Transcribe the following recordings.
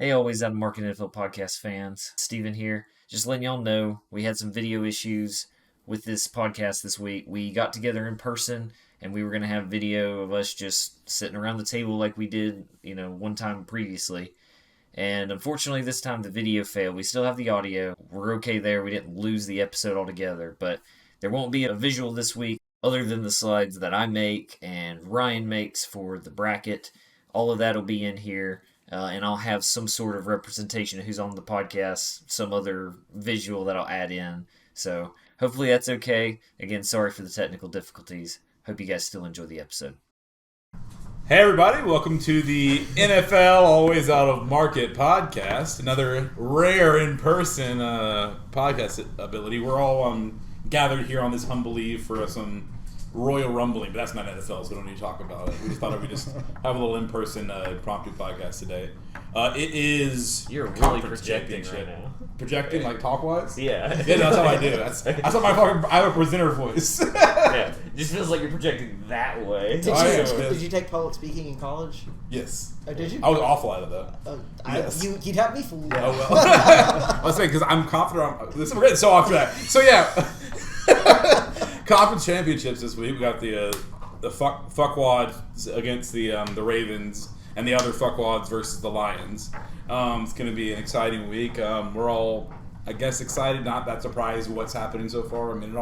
Hey, always out of Market NFL podcast fans. Steven here. Just letting y'all know we had some video issues with this podcast this week. We got together in person and we were going to have video of us just sitting around the table like we did, one time previously. And unfortunately, this time the video failed. We still have the audio. We're okay there. We didn't lose the episode altogether, but there won't be a visual this week other than the slides that I make and Ryan makes for the bracket. All of that will be in here. And I'll have some sort of representation of who's on the podcast, some other visual that I'll add in. So hopefully that's okay. Again, sorry for the technical difficulties. Hope you guys still enjoy the episode. Hey everybody, welcome to the NFL Always Out of Market podcast. Another rare in-person podcast ability. We're all gathered here on this humble eve for some Royal Rumbling, but that's not NFL, so we don't need to talk about it. We just thought we'd just have a little in-person impromptu podcast today. It is You're really projecting right now. Projecting, like talk-wise? Yeah. Yeah, that's how I do. That's how I have a presenter voice. Yeah, it just feels like you're projecting that way. Did you take public speaking in college? Yes. Oh, did you? I was awful at it, though. Yes. You'd have me fooled. Oh, well. I was saying, because I'm confident. We're getting so off track. So, yeah. Conference championships this week. We got the fuckwads against the Ravens and the other fuckwads versus the Lions. It's going to be an exciting week. We're all, I guess, excited, not that surprised with what's happening so far. I mean,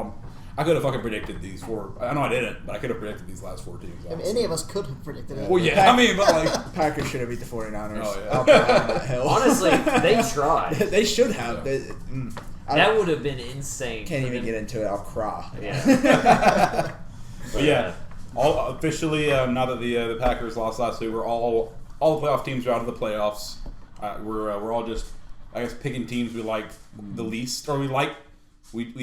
I could have fucking predicted these four. I know I didn't, but I could have predicted these last four teams. I mean, any of us could have predicted it. Well, yeah. I mean, but like Packers should have beat the 49ers. Oh, yeah. Out behind that hill. Honestly, they tried. They should have. Yeah. That would have been insane. Can't even get into it. I'll cry. Yeah. But yeah, all officially now that the Packers lost last week, we're all the playoff teams are out of the playoffs. We're all just, I guess, picking teams we like the least, or we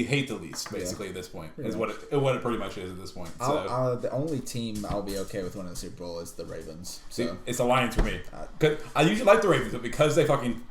hate the least, basically, at this point. Is what it pretty much is at this point. So The only team I'll be okay with winning the Super Bowl is the Ravens. see, it's the Lions for me. 'Cause I usually like the Ravens, but because they fucking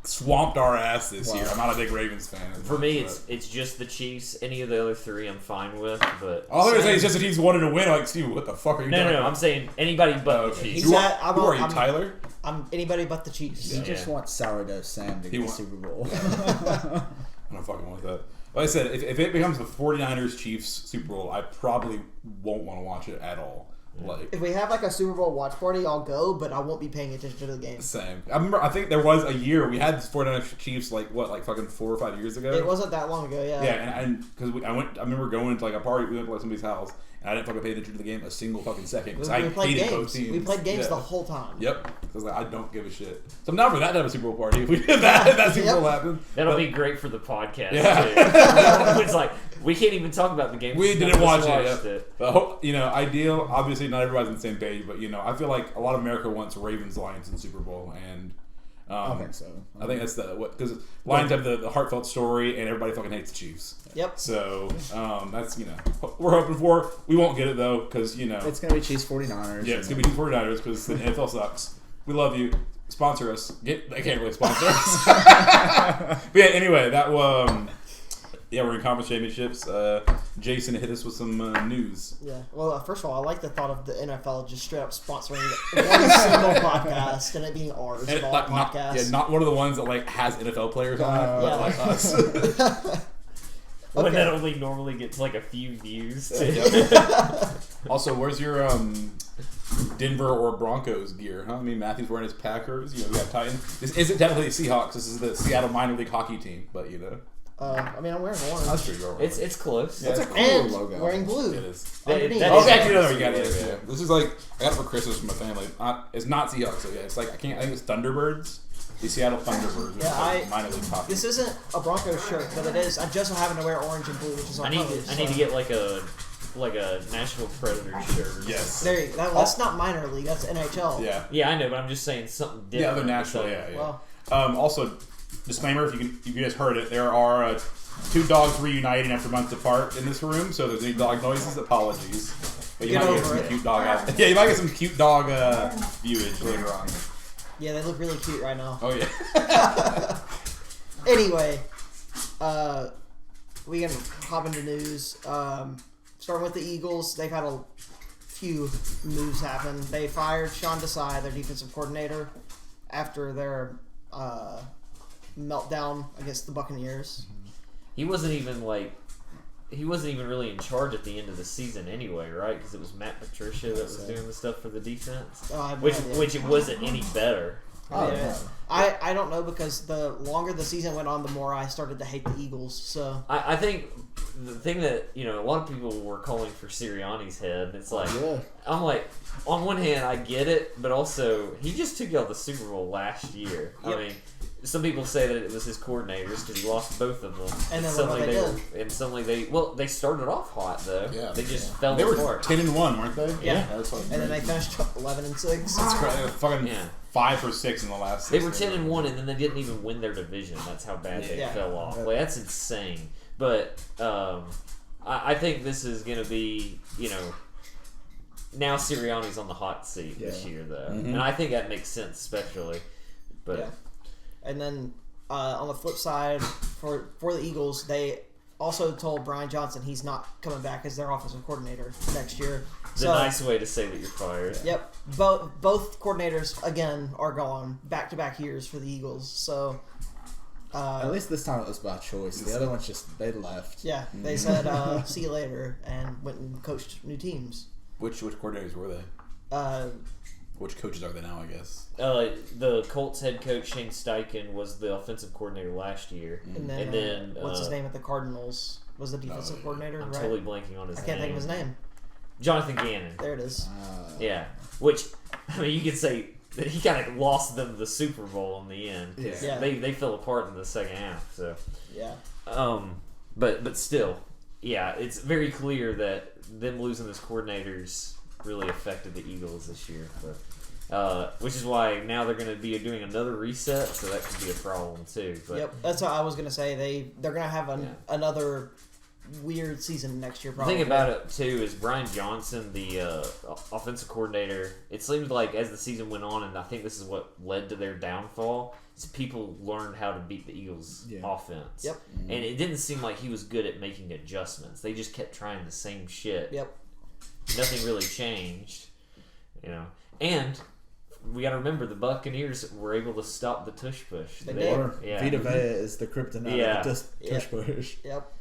swamped our ass this year, I'm not a big Ravens fan. For me, it's just the Chiefs. Any of the other three I'm fine with, but all they're saying is just the teams wanted to win. I'm like, Steve, what the fuck are you doing? No, I'm saying anybody but the Chiefs. Who are you, Tyler? I'm anybody but the Chiefs. He just wants sourdough Sam to get the Super Bowl. I'm not fucking with that. Like I said, if it becomes the 49ers Chiefs Super Bowl, I probably won't want to watch it at all. Like, if we have like a Super Bowl watch party, I'll go, but I won't be paying attention to the game. Same. I think there was a year we had 49ers Chiefs like fucking 4 or 5 years ago. It wasn't that long ago, yeah. Yeah, and because I remember going to like a party. We went to like somebody's house, and I didn't fucking pay attention to the game a single fucking second because I hated both teams. We played games the whole time. Yep. I was like, I don't give a shit. So I'm down for that to have a Super Bowl party. If we did that Super Bowl happened. That'll be great for the podcast. Yeah. Too. It's like we can't even talk about the game. We didn't watch it. Yet. But ideal. Obviously, not everybody's on the same page, but I feel like a lot of America wants Ravens Lions in the Super Bowl, and I think so. I think that's because Lions have the heartfelt story, and everybody fucking hates the Chiefs. Yep. So that's we're hoping for. We won't get it though because it's gonna be Chiefs 49ers. Yeah, it's gonna be Chiefs 49ers because the NFL sucks. We love you. Sponsor us. They can't really sponsor us. But yeah, anyway, that we're in conference championships. Jason hit us with some news. Yeah. Well, first of all, I like the thought of the NFL just straight up sponsoring one single podcast and it being ours of all podcasts. Not one of the ones that like has NFL players on it, but like us. When that only normally gets like a few views. Also, where's your Denver or Broncos gear? Huh? I mean, Matthew's wearing his Packers. We got Titans. This isn't technically the Seahawks. This is the Seattle minor league hockey team, but I mean, I'm wearing orange. That's true. It's close. Yeah, it's a cool and logo. Wearing blue. It is. Underneath. You got it. Yeah. This is like I got it for Christmas from my family. It's not Seahawks, so yeah. It's like I think it's Thunderbirds. The Seattle Thunderbirds. Yeah, minor league hockey. This isn't a Broncos shirt, but it is. I just so happen to wear orange and blue, which is on colors. I need to get like a Nashville Predators shirt. Yes. There you go. That's not minor league. That's NHL. Yeah. Yeah, I know, but I'm just saying something different. Yeah, other Nashville. Yeah. Well, also, disclaimer: if you guys heard it, there are two dogs reuniting after months apart in this room. So if there's any dog noises, apologies. But you might get some cute dog. Yeah, you might get some cute dog viewage later on. Yeah, they look really cute right now. Oh yeah. Anyway, we can hop into news. Starting with the Eagles, they've had a few moves happen. They fired Sean Desai, their defensive coordinator, after their meltdown against the Buccaneers. He wasn't even really in charge at the end of the season anyway, right? Because it was Matt Patricia that was doing the stuff for the defense, Oh, I have no which idea. it wasn't any better. Oh, Yeah. no. I don't know, because the longer the season went on, the more I started to hate the Eagles. So I think the thing that a lot of people were calling for Sirianni's head. It's like Yeah. I'm like, on one hand I get it, but also he just took out the Super Bowl last year. Yep. I mean, some people say that it was his coordinators because he lost both of them. And then what suddenly they started off hot though. Yeah. They just fell They were apart. 10-1, weren't they? Yeah. That's what, and then they finished 11-6. That's crazy. They were fucking Yeah. 5 or 6 in the last. They 6 were games. 10-1, and then they didn't even win their division. That's how bad they Yeah. fell off. Like, that's insane. But I think this is going to be, now Sirianni's on the hot seat this year, though, and I think that makes sense, especially. But Yeah. And then on the flip side, for the Eagles, they also told Brian Johnson he's not coming back as their offensive coordinator next year. it's a nice way to say that you're fired. Yep. Both coordinators, again, are gone back-to-back years for the Eagles. So, At least this time it was by choice. The other ones they left. yeah, they said, see you later, and went and coached new teams. Which coordinators were they? Which coaches are they now? I guess. The Colts head coach Shane Steichen was the offensive coordinator last year. And then, what's his name at the Cardinals? Was the defensive coordinator, I'm right? totally blanking on his I name. can't think of his name. Jonathan Gannon. There it is. Yeah, which, I mean, you could say that he kind of lost them the Super Bowl in the end. 'Cause Yeah. they fell apart in the second half. So, Yeah. but still, yeah, it's very clear that them losing those coordinators really affected the Eagles this year. But, which is why now they're going to be doing another reset, so that could be a problem too. But Yep, that's what I was gonna say. They're gonna have another weird season next year. the Probably. thing about it too is Brian Johnson, the offensive coordinator. It seemed like as the season went on, and I think this is what led to their downfall. Is people learned how to beat the Eagles' offense. Yep. And it didn't seem like he was good at making adjustments. They just kept trying the same shit. Yep. Nothing really changed, And we got to remember the Buccaneers were able to stop the tush push. They did. Or Vita Vea is the kryptonite of the tush push. Yep.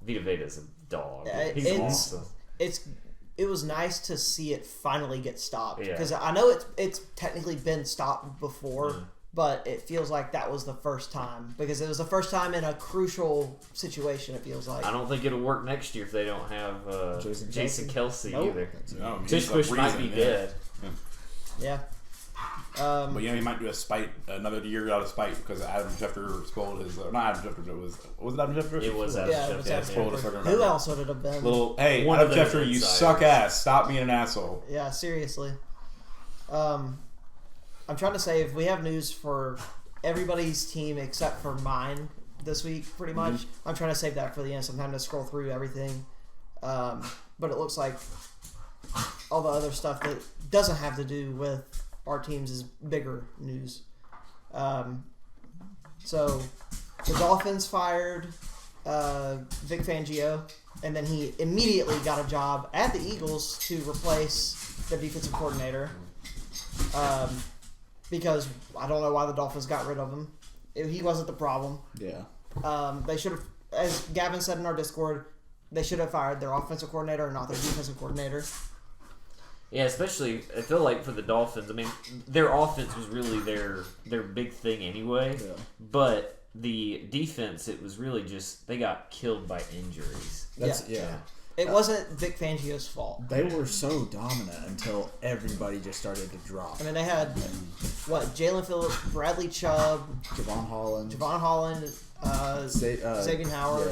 Vita Vea's a dog. Yeah, He's awesome. It was nice to see it finally get stopped, Yeah. because I know it's technically been stopped before, but it feels like that was the first time, because it was the first time in a crucial situation. It feels like. I don't think it'll work next year if they don't have Jason Kelsey Nope. either. No, Tush push might be dead. Yeah. But he might do another year out of spite because Adam Schefter spoiled his. Not Adam Schefter. Was it Adam Schefter? It was Adam Yeah, it was Schefter. Adam spoiled Schefter. us. Who else would it have been? Hey, One Adam of them Schefter, you insiders. suck ass. Stop being an asshole. Yeah, seriously. I'm trying to say if we have news for everybody's team except for mine this week, pretty much. I'm trying to save that for the end. Sometime to scroll through everything. But it looks like all the other stuff that doesn't have to do with our teams is bigger news. So the Dolphins fired Vic Fangio, and then he immediately got a job at the Eagles to replace their defensive coordinator. Because I don't know why the Dolphins got rid of him. He wasn't the problem. Yeah. They should have, as Gavin said in our Discord, they should have fired their offensive coordinator and not their defensive coordinator. Yeah, especially I feel like for the Dolphins. I mean, their offense was really their big thing anyway. Yeah. But the defense, it was really just they got killed by injuries. Yeah. It wasn't Vic Fangio's fault. They were so dominant until everybody just started to drop. I mean, they had, Jalen Phillips, Bradley Chubb, Javon Holland, Xavier Howard.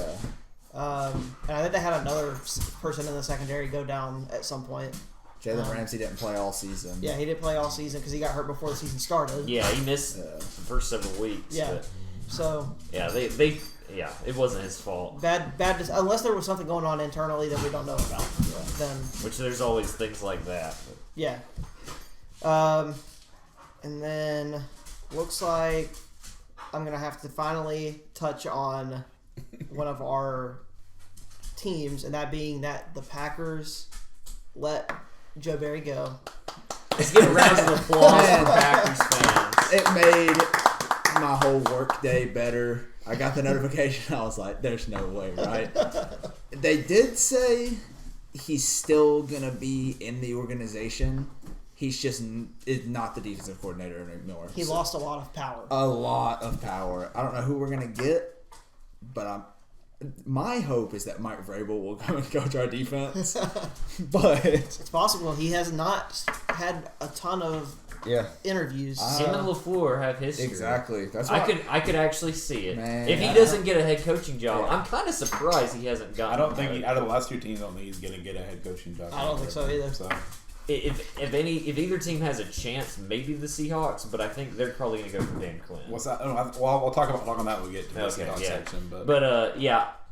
Yeah. And I think they had another person in the secondary go down at some point. Jalen Ramsey didn't play all season. Yeah, he didn't play all season because he got hurt before the season started. Yeah, he missed the first several weeks. Yeah. But So yeah, it wasn't his fault. bad. Unless there was something going on internally that we don't know about, then Which there's always things like that. But yeah. And then looks like I'm gonna have to finally touch on one of our teams, and that being that the Packers let Joe Barry go. let's give a round of applause for Packers fans. it made my whole work day better. I got the notification. I was like, "There's no way, right?" They did say he's still gonna be in the organization. He's just is not the defensive coordinator anymore. He lost a lot of power. A lot of power. I don't know who we're gonna get, but my hope is that Mike Vrabel will come and coach our defense. But it's possible. He has not had a ton of interviews. Him and LaFleur have history. Exactly. That's I could actually see it. Man, if he doesn't get a head coaching job, I'm kind of surprised he hasn't gotten. I don't think out of the last 2 teams, I don't think he's going to get a head coaching job. I don't think so either. So. If either team has a chance, maybe the Seahawks, but I think they're probably going to go for Dan Quinn. What's that? Well, we'll talk on that when we get to the Seahawks section. But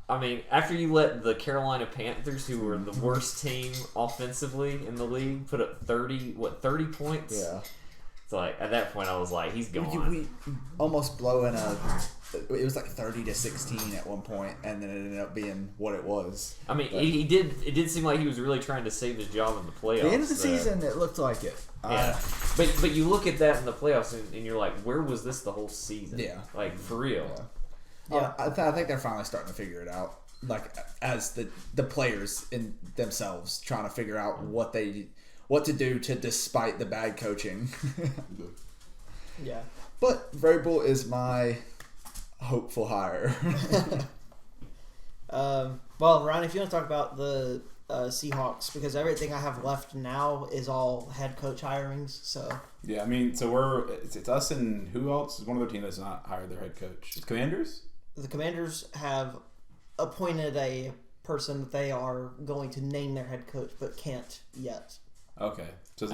I mean, after you let the Carolina Panthers, who were the worst team offensively in the league, put up 30 points? Yeah. So, like, at that point, I was like, he's gone. We almost blowing it was like 30-16 at one point, and then it ended up being what it was. I mean, it did seem like he was really trying to save his job in the playoffs. The end of the season, it looked like it. Yeah. But you look at that in the playoffs, and you're like, where was this the whole season? Yeah. Like, for real. Yeah. I think they're finally starting to figure it out. Like, as the players in themselves trying to figure out what to do despite the bad coaching. Yeah. But Vrabel is my hopeful hire. Well, Ryan, if you want to talk about the Seahawks, because everything I have left now is all head coach hirings. So yeah, I mean, so it's us and who else is one other team that's not hired their head coach? Commanders. The Commanders have appointed a person that they are going to name their head coach, but can't yet. Okay. So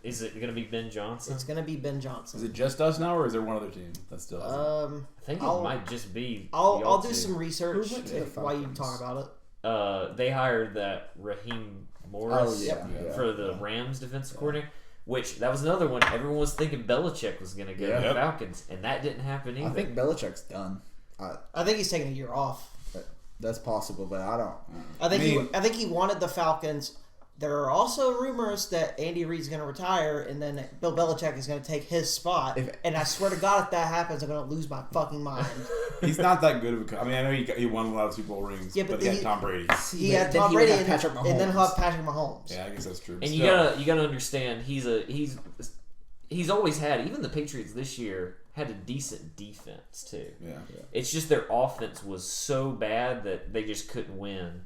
is it going to be Ben Johnson? It's going to be Ben Johnson. Is it just us now, or is there one other team that still has I think it might just be. I'll do some research while you Falcons? talk about it. They hired that Raheem Morris yeah. for the Rams defensive coordinator, which that was another one. Everyone was thinking Belichick was going to go to the Falcons, and that didn't happen either. I think Belichick's done. I think he's taking a year off. That's possible, but I don't. I think he wanted the Falcons. There are also rumors that Andy Reid's going to retire, and then Bill Belichick is going to take his spot. And I swear to God, if that happens, I'm going to lose my fucking mind. He's not that good of a coach. I mean, I know he won a lot of Super Bowl rings, but he had Tom Brady. He had Tom Brady, and then he'll have Patrick Mahomes. Yeah, I guess that's true. And you gotta understand, he's always had, even the Patriots this year had a decent defense too. Yeah. It's just their offense was so bad that they just couldn't win.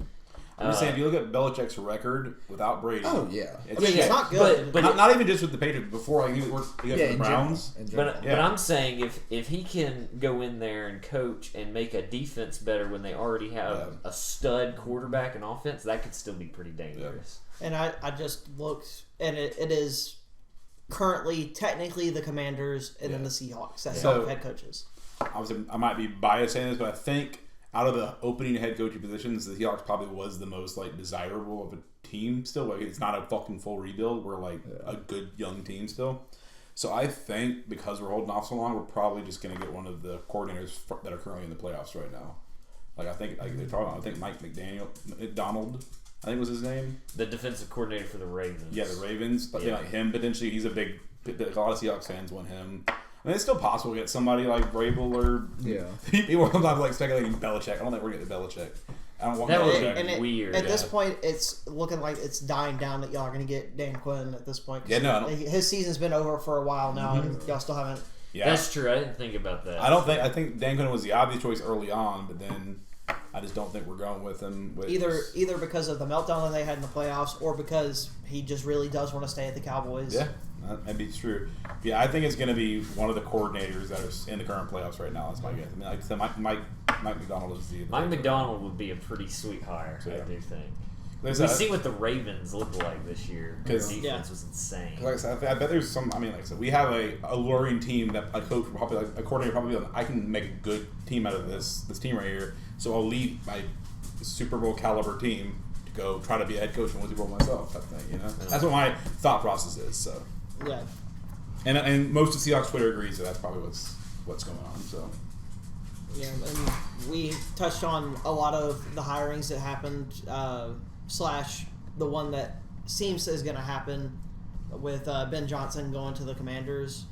I'm just saying, if you look at Belichick's record without Brady, it's not good. But not even just with the Patriots. Before, like, he worked with the Browns. But I'm saying, if he can go in there and coach and make a defense better when they already have a stud quarterback and offense, that could still be pretty dangerous. And I just looked, and it is currently technically the Commanders and then the Seahawks that have head coaches. I might be biased saying this, but I think out of the opening head coaching positions, the Seahawks probably was the most desirable of a team still. Like, it's not a fucking full rebuild. We're a good young team still. So I think because we're holding off so long, we're probably just going to get one of the coordinators that are currently in the playoffs right now. Like, I think Mike McDonald, I think was his name. The defensive coordinator for the Ravens. Yeah, the Ravens. I think him potentially. He's a lot of Seahawks fans want him. I mean, it's still possible to get somebody like Vrabel or people are speculating Belichick. I don't think we're getting Belichick. I don't want that Belichick. would be weird. At this point, it's looking like it's dying down that y'all are going to get Dan Quinn at this point. Yeah, no. His season's been over for a while now, and y'all still haven't. Yeah, that's true. I didn't think about that. I think Dan Quinn was the obvious choice early on, but then I just don't think we're going with him. Either because of the meltdown that they had in the playoffs, or because he just really does want to stay at the Cowboys. Yeah, that might be true. Yeah, I think it's going to be one of the coordinators that are in the current playoffs right now. That's my guess. I mean, like I said, Mike McDonald is the Mike McDonald would be a pretty sweet hire. I do think. We see what the Ravens look like this year. Because defense was insane. Like I said, I bet there's some. I mean, like I said, we have a alluring team that a coach would probably a coordinator probably like, I can make a good team out of this team right here. So I'll leave my Super Bowl caliber team to go try to be a head coach and win Super Bowl myself. Type thing, That's what my thought process is. So yeah, and most of Seahawks Twitter agrees that that's probably what's going on. So. Yeah, and we touched on a lot of the hirings that happened, slash the one that seems is going to happen with Ben Johnson going to the Commanders.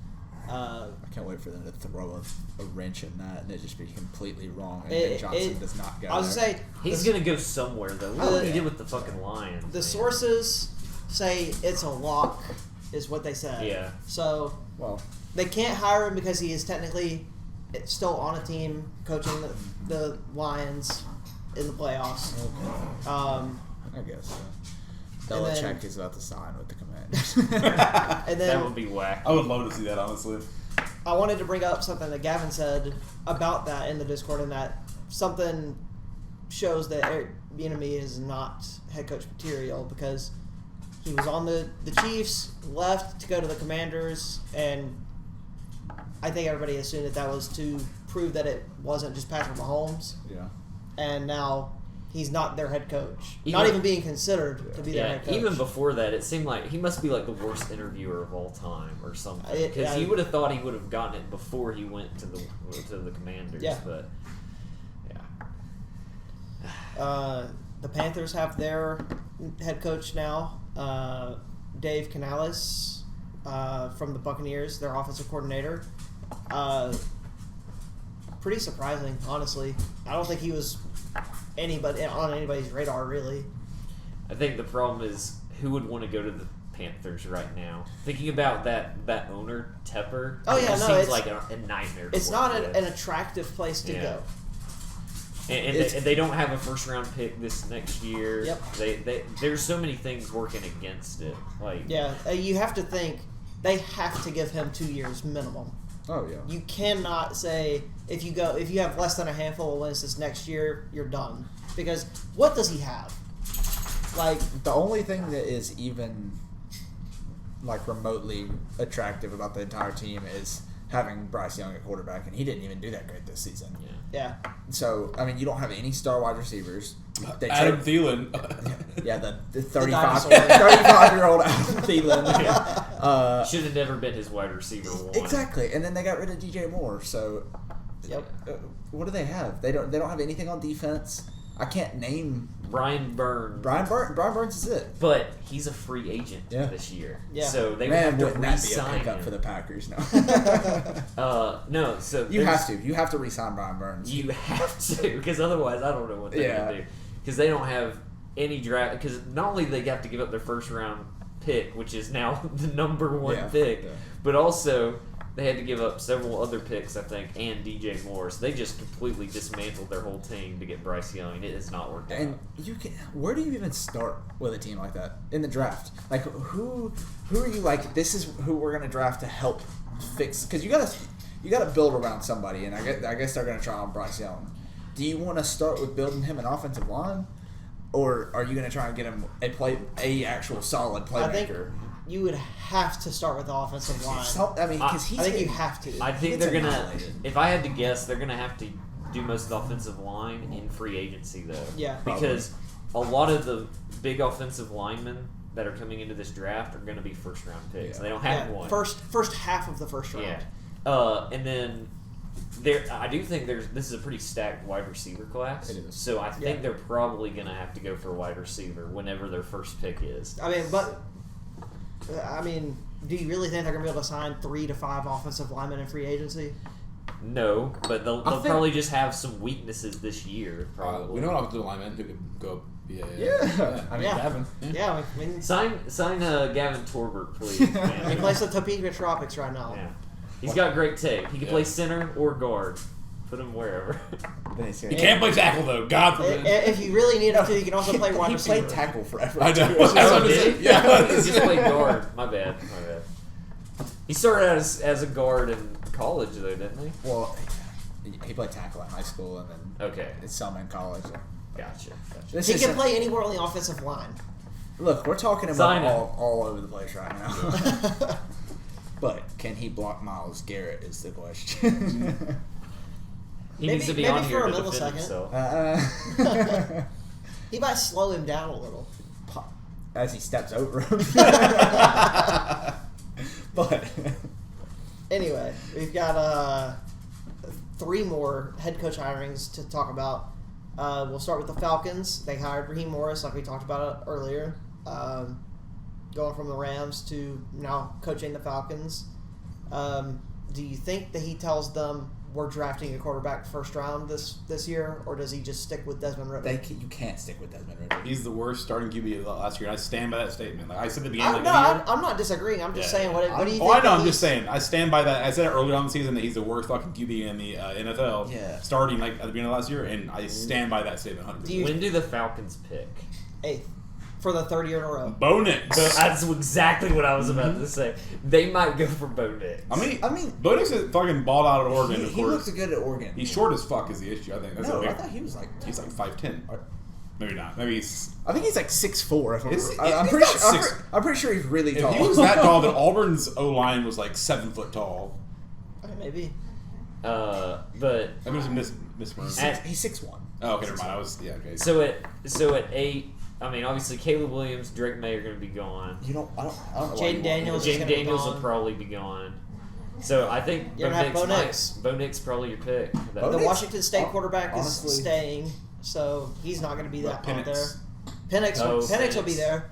I can't wait for them to throw a wrench in that and it just be completely wrong. And Ben Johnson does not go. I was there. gonna say He's gonna go somewhere though. Look what he did with the fucking Lions. the man. sources say it's a lock, is what they said. Yeah. So they can't hire him because he is technically still on a team coaching the Lions in the playoffs. I guess so. Belichick is about to sign with the Commanders. And then That would be whack. I would love to see that, honestly. I wanted to bring up something that Gavin said about that in the Discord, and that something shows that Eric Bieniemy is not head coach material because he was on the Chiefs, left to go to the Commanders, and I think everybody assumed that was to prove that it wasn't just Patrick Mahomes. Yeah. And now he's not their head coach. Even- Not even being considered to be their Yeah, head coach. even before that, it seemed like he must be like the worst interviewer of all time or something. Yeah, Because you would have thought he would have gotten it before he went to the Commanders. Yeah. But The Panthers have their head coach now, Dave Canales from the Buccaneers, their offensive coordinator. Pretty surprising, honestly. I don't think he was on anybody's radar, really. I think the problem is who would want to go to the Panthers right now? Thinking about that owner Tepper. Oh, yeah, it no, seems it's- like a nightmare. to It's work not with. an attractive place to Yeah. go. And they don't have a first round pick this next year. Yep. They there's so many things working against it. Like Yeah, you have to think they have to give him 2 years minimum. Oh yeah. You cannot say if you have less than a handful of wins this next year, you're done. Because what does he have? Like, The only thing that is even like remotely attractive about the entire team is having Bryce Young at quarterback, and he didn't even do that great this season. yeah, So I mean, you don't have any star wide receivers. They Adam trade- Thielen. Yeah, the dinosaur. 35-year-old Adam Thielen. should have never been his wide receiver one. Exactly, and then they got rid of DJ Moore. So, yep. what do they have? They don't have anything on defense. I can't name Brian Burns. Brian Burns is it. But he's a free agent Yeah. this year. Yeah. So they would Man, have to wouldn't that be a re-sign pickup him. for the Packers? No, No, so you there's- have to re-sign Brian Burns. You have to, because otherwise I don't know what they're going to do. Because they don't have any draft. Because not only they have to give up their first round pick, which is now the number one pick, but also they had to give up several other picks, I think, and DJ Moore. So they just completely dismantled their whole team to get Bryce Young, and it has not worked out. And where do you even start with a team like that in the draft? Like who are you like? This is who we're gonna draft to help fix, because you gotta build around somebody, and I guess they're gonna try on Bryce Young. Do you want to start with building him an offensive line, or are you gonna try and get him a actual solid playmaker? I think you would have to start with the offensive line. I mean, because I think you have to. I think It's they're gonna. annihilated. If I had to guess, they're gonna have to do most of the offensive line in free agency, though. Yeah. Because a lot of the big offensive linemen that are coming into this draft are going to be first round picks. Yeah. They don't have Yeah, one. First half of the first round. Yeah. And then I do think this is a pretty stacked wide receiver class. It is. So I think Yeah. they're probably going to have to go for a wide receiver whenever their first pick is. I mean, do you really think they're going to be able to sign 3 to 5 offensive linemen in free agency? No, but they'll think- probably just have some weaknesses this year. Probably. We know an offensive lineman who could go be a... Yeah. I mean, Yeah. Gavin. Yeah, I mean, Sign Gavin Torbert, please. he Man. plays the Topeka Tropics right now. Yeah. He's got great tape. He can Yeah. play center or guard. Put him wherever. He can't play tackle, though. God forbid. If you really need him to, you can also play wide He receiver. played tackle forever. I know. Oh, did he? Yeah. He just played guard. My bad. He started out as a guard in college, though, didn't he? Well, he played tackle in high school, and then Okay. some in college. Gotcha. This He is can play anywhere on the offensive line. Look, we're talking Sign about him. all over the place right now. But can he block Myles Garrett is the question. He Maybe- needs to be maybe on here for a to defend millisecond. himself. He might slow him down a little. As he steps over him. But Anyway, we've got 3 more head coach hirings to talk about. We'll start with the Falcons. They hired Raheem Morris, like we talked about earlier, going from the Rams to now coaching the Falcons. do you think that he tells them we're drafting a quarterback first round this year, or does he just stick with Desmond Ritter? You can't stick with Desmond Ritter. He's the worst starting QB of the last year. And I stand by that statement. Like I said at the beginning of No, the year. I'm not disagreeing. I'm just saying, what do you think? Oh, I know. I'm just saying. I stand by that. I said it earlier on in the season that he's the worst fucking QB in the NFL. Yeah. Starting like at the beginning of last year, and I stand by that statement 100%. When do the Falcons pick? 8th for the third year in a row. Bo Nix. That's exactly what I was about to say. They might go for Bo Nix. I mean, Bo Nix is fucking balled out at Oregon. He looked good at Oregon. He's short as fuck is the issue. I think. That's I thought he was like he's like 5'10". Maybe not. Maybe he's. I think he's like 6'4". I'm he's pretty not sure. six- I'm pretty sure he's really If tall. he was that tall, then Auburn's O line was like 7 foot tall. Okay, maybe. But I mean, misremember. He's 6'1". Oh, okay, never mind. I was okay. so at 8, I mean, obviously Caleb Williams, Drake May are going to be gone. I don't know. Jaden Daniels. Jaden gonna be Daniels will gone. probably be gone. So I think You're gonna have Bo Nix. Bo Nix probably your pick. The Washington State quarterback honestly- is staying, so he's not going to be that out there. Penix. Penix will be there.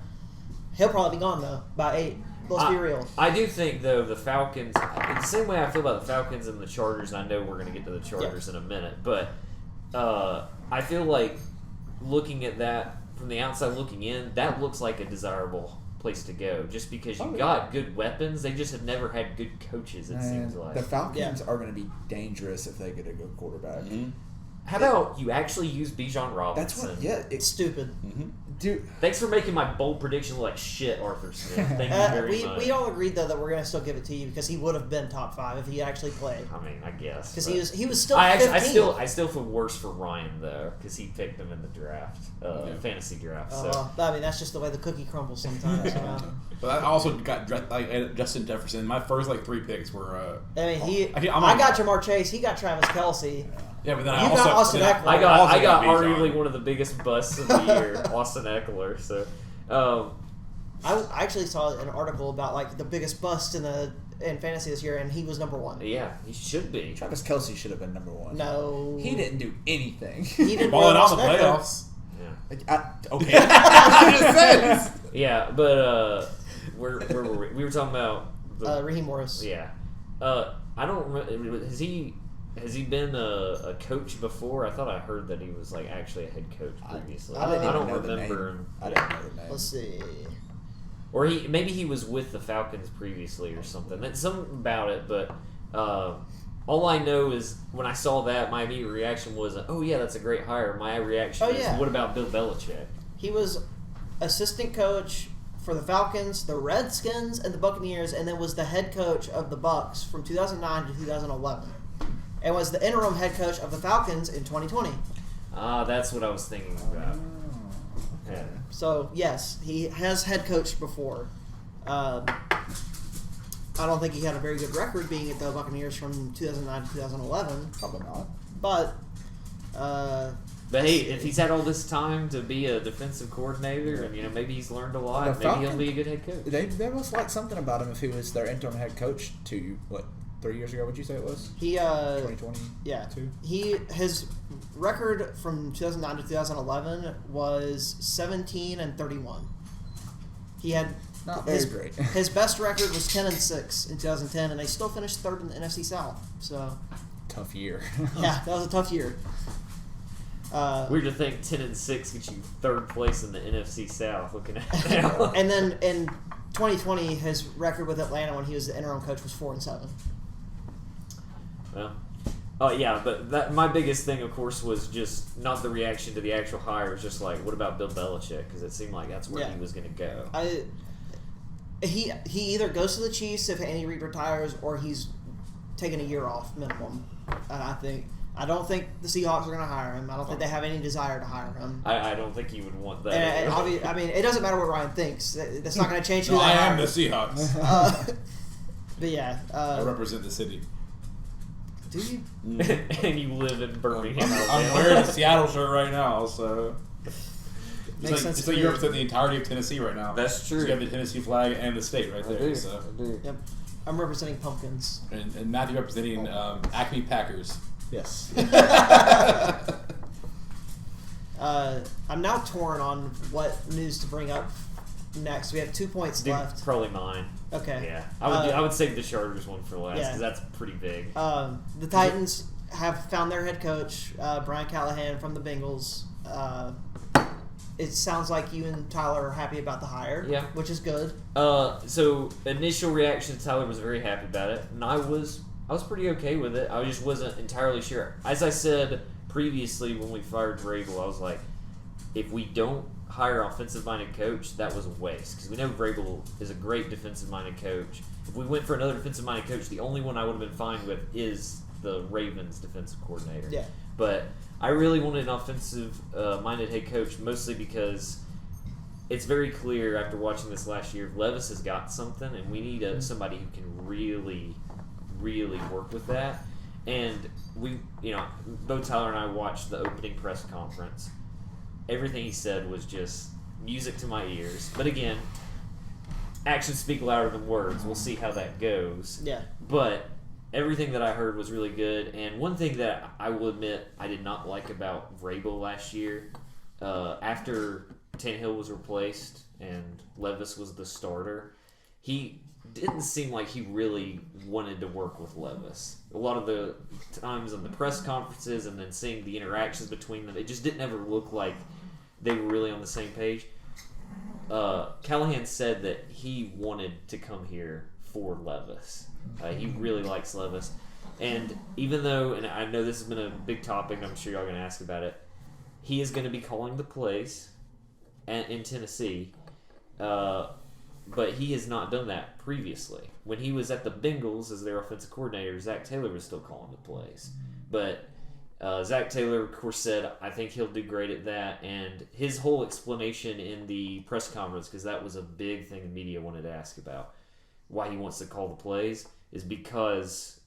He'll probably be gone though by 8. Let's be real. I do think though the Falcons, the same way I feel about the Falcons and the Chargers. I know we're going to get to the Chargers in a minute, but I feel like looking at that from the outside looking in, that looks like a desirable place to go. Just because you got good weapons, they just have never had good coaches. It seems like the Falcons are going to be dangerous if they get a good quarterback. Mm-hmm. How about you actually use Bijan Robinson? That's what. Yeah, It's stupid. dude. Thanks for making my bold prediction look like shit, Arthur Smith. Thank you very much. We all agreed though that we're going to still give it to you because he would have been top 5 if he actually played. I mean, I guess Because he was still. I 15. still feel worse for Ryan though because he picked him in the draft, fantasy draft. So I mean, that's just the way the cookie crumbles sometimes. You know? But I also got Justin Jefferson. My first 3 picks were. I mean, I I'm got Jamar Chase. He got Travis Kelce. Yeah, but then You got Austin Eckler. I got Bijan. arguably one of the biggest busts of the year, Austin Eckler. So, I actually saw an article about the biggest bust in fantasy this year, and he was number 1. yeah, he should be. Travis Kelce should have been number 1. No, He didn't do anything. He did balling more out than in the Austin Eckler. playoffs. Okay. I just said. Yeah, but where were we? We were talking about Raheem Morris. Yeah, I don't remember. Has he been a coach before? I thought I heard that he was actually a head coach previously. I didn't I even don't know the remember name. him. I didn't know the name. Let's see. Or maybe he was with the Falcons previously or something. That's something about it, but all I know is when I saw that, my immediate reaction was, "Oh yeah, that's a great hire." My reaction is, "What about Bill Belichick?" He was assistant coach for the Falcons, the Redskins, and the Buccaneers, and then was the head coach of the Bucs from 2009 to 2011, and was the interim head coach of the Falcons in 2020. That's what I was thinking about. Yeah. So yes, he has head coached before. I don't think he had a very good record being at the Buccaneers from 2009 to 2011. Probably not. But hey, if he's had all this time to be a defensive coordinator, and maybe he's learned a lot, maybe he'll be a good head coach. They must like something about him if he was their interim head coach 3 years ago. What'd you say it was? he 2020. yeah, 2? his record from 2009 to 2011 was 17-31. He had Not very great. His best record was 10-6 in 2010, and they still finished 3rd in the NFC South. So Tough year. yeah, that was a tough year. Weird to think 10-6 gets you 3rd place in the NFC South. Looking at it now. And then in 2020, his record with Atlanta when he was the interim coach was 4-7. Well, yeah, but my biggest thing, of course, was just not the reaction to the actual hire. It was just what about Bill Belichick? Because it seemed like that's where he was going to go. He either goes to the Chiefs if Andy Reid retires, or he's taking a year off minimum. And I don't think the Seahawks are going to hire him. I don't think they have any desire to hire him. I don't think you would want that. And I mean, it doesn't matter what Ryan thinks. That's not going to change who No, they I hire. am the Seahawks. But yeah. I represent the city. Do you? And you live in Birmingham, I'm Alabama. wearing a Seattle shirt right now, so Makes sense it's to like me. you represent the entirety of Tennessee right now. That's true. So you have the Tennessee flag and the state right there. So. I do. Yep. I'm representing pumpkins. And Matthew representing Acme Packers. Yes. I'm now torn on what news to bring up next. We have 2 points left. Probably mine. Okay. Yeah, I would save the Chargers one for last because that's pretty big. The Titans have found their head coach, Brian Callahan from the Bengals. It sounds like you and Tyler are happy about the hire, which is good. So initial reaction to Tyler was very happy about it, and I was pretty okay with it. I just wasn't entirely sure. As I said previously when we fired Vrabel, I was like, if we don't hire an offensive-minded coach, that was a waste. Because we know Vrabel is a great defensive-minded coach. If we went for another defensive-minded coach, the only one I would have been fine with is the Ravens defensive coordinator. Yeah. But I really wanted an offensive-minded head coach, mostly because it's very clear after watching this last year, Levis has got something, and we need somebody who can really, really work with that. And both Tyler and I watched the opening press conference. Everything he said was just music to my ears. But again, actions speak louder than words. We'll see how that goes. Yeah. But everything that I heard was really good. And one thing that I will admit I did not like about Vrabel last year, after Tannehill was replaced and Levis was the starter, he didn't seem like he really wanted to work with Levis. A lot of the times in the press conferences and then seeing the interactions between them, it just didn't ever look like they were really on the same page. Callahan said that he wanted to come here for Levis. He really likes Levis. And even though, and I know this has been a big topic, I'm sure y'all are going to ask about it, he is going to be calling the plays in Tennessee. But he has not done that previously. When he was at the Bengals as their offensive coordinator, Zach Taylor was still calling the plays. But Zach Taylor, of course, said, I think he'll do great at that. And his whole explanation in the press conference, because that was a big thing the media wanted to ask about, why he wants to call the plays, is because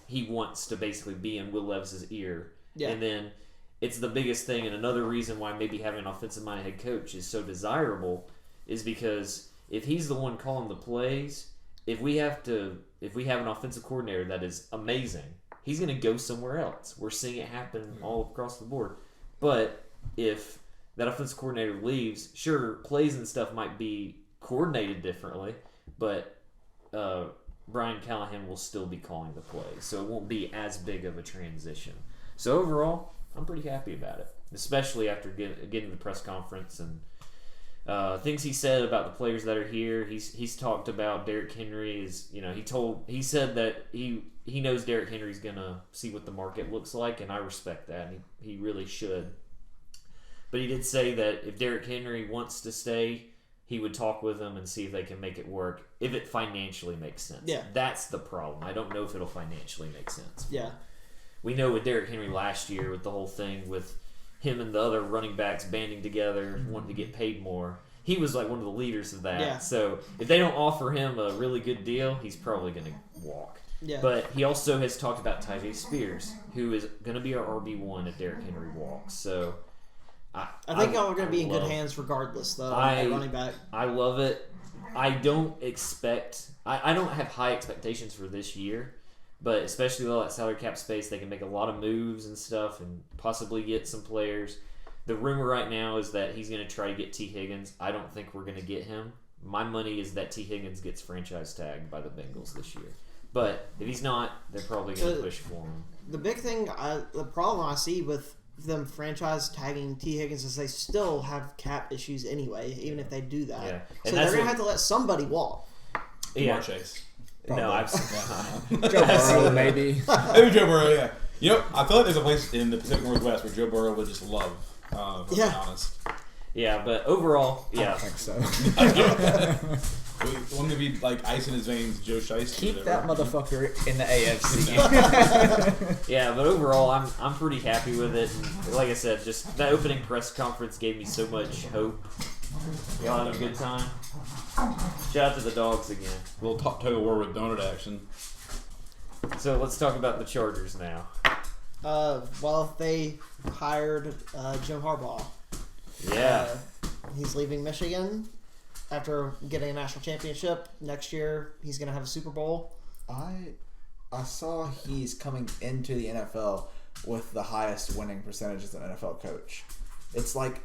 he wants to basically be in Will Levis's ear. Yeah. And then it's the biggest thing, and another reason why maybe having an offensive-minded head coach is so desirable is because if he's the one calling the plays, if we have an offensive coordinator that is amazing, he's going to go somewhere else. We're seeing it happen all across the board. But if that offensive coordinator leaves, sure, plays and stuff might be coordinated differently, but Brian Callahan will still be calling the plays, so it won't be as big of a transition. So overall, I'm pretty happy about it, especially after getting the press conference and things he said about the players that are here. He's talked about Derrick Henry he said that he knows Derrick Henry's gonna see what the market looks like, and I respect that. And he really should. But he did say that if Derrick Henry wants to stay, he would talk with them and see if they can make it work, if it financially makes sense. Yeah. That's the problem. I don't know if it'll financially make sense. Yeah. We know with Derrick Henry last year, with the whole thing with him and the other running backs banding together, wanting to get paid more, he was like one of the leaders of that. Yeah. So if they don't offer him a really good deal, he's probably going to walk. Yeah. But he also has talked about Tyjae Spears, who is going to be our RB1 if Derrick Henry walks. So I think y'all are going to be in good hands regardless, though, at running back. I love it. I don't have high expectations for this year, but especially with all that salary cap space, they can make a lot of moves and stuff and possibly get some players. The rumor right now is that he's going to try to get T. Higgins. I don't think we're going to get him. My money is that T. Higgins gets franchise tagged by the Bengals this year. But if he's not, they're probably going to push for him. The big thing, the problem I see with them franchise tagging T. Higgins is they still have cap issues anyway, even if they do that. Yeah. So they're going to have to let somebody walk. Yeah. Chase. Probably. No, I've Joe Burrow, maybe. Maybe Joe Burrow, yeah. You know, I feel like there's a place in the Pacific Northwest where Joe Burrow would just love, to be honest. Yeah, but overall, yeah. I don't think so. Wouldn't it be like ice in his veins, Joe Shiesty? Keep that motherfucker in the AFC. Yeah, but overall, I'm pretty happy with it. And like I said, just that opening press conference gave me so much hope. Y'all having a good time? Shout out to the dogs again. A little tug of war with donut action. So let's talk about the Chargers now. Well, they hired Jim Harbaugh. Yeah. He's leaving Michigan after getting a national championship. Next year, he's going to have a Super Bowl. I saw he's coming into the NFL with the highest winning percentage as an NFL coach. It's like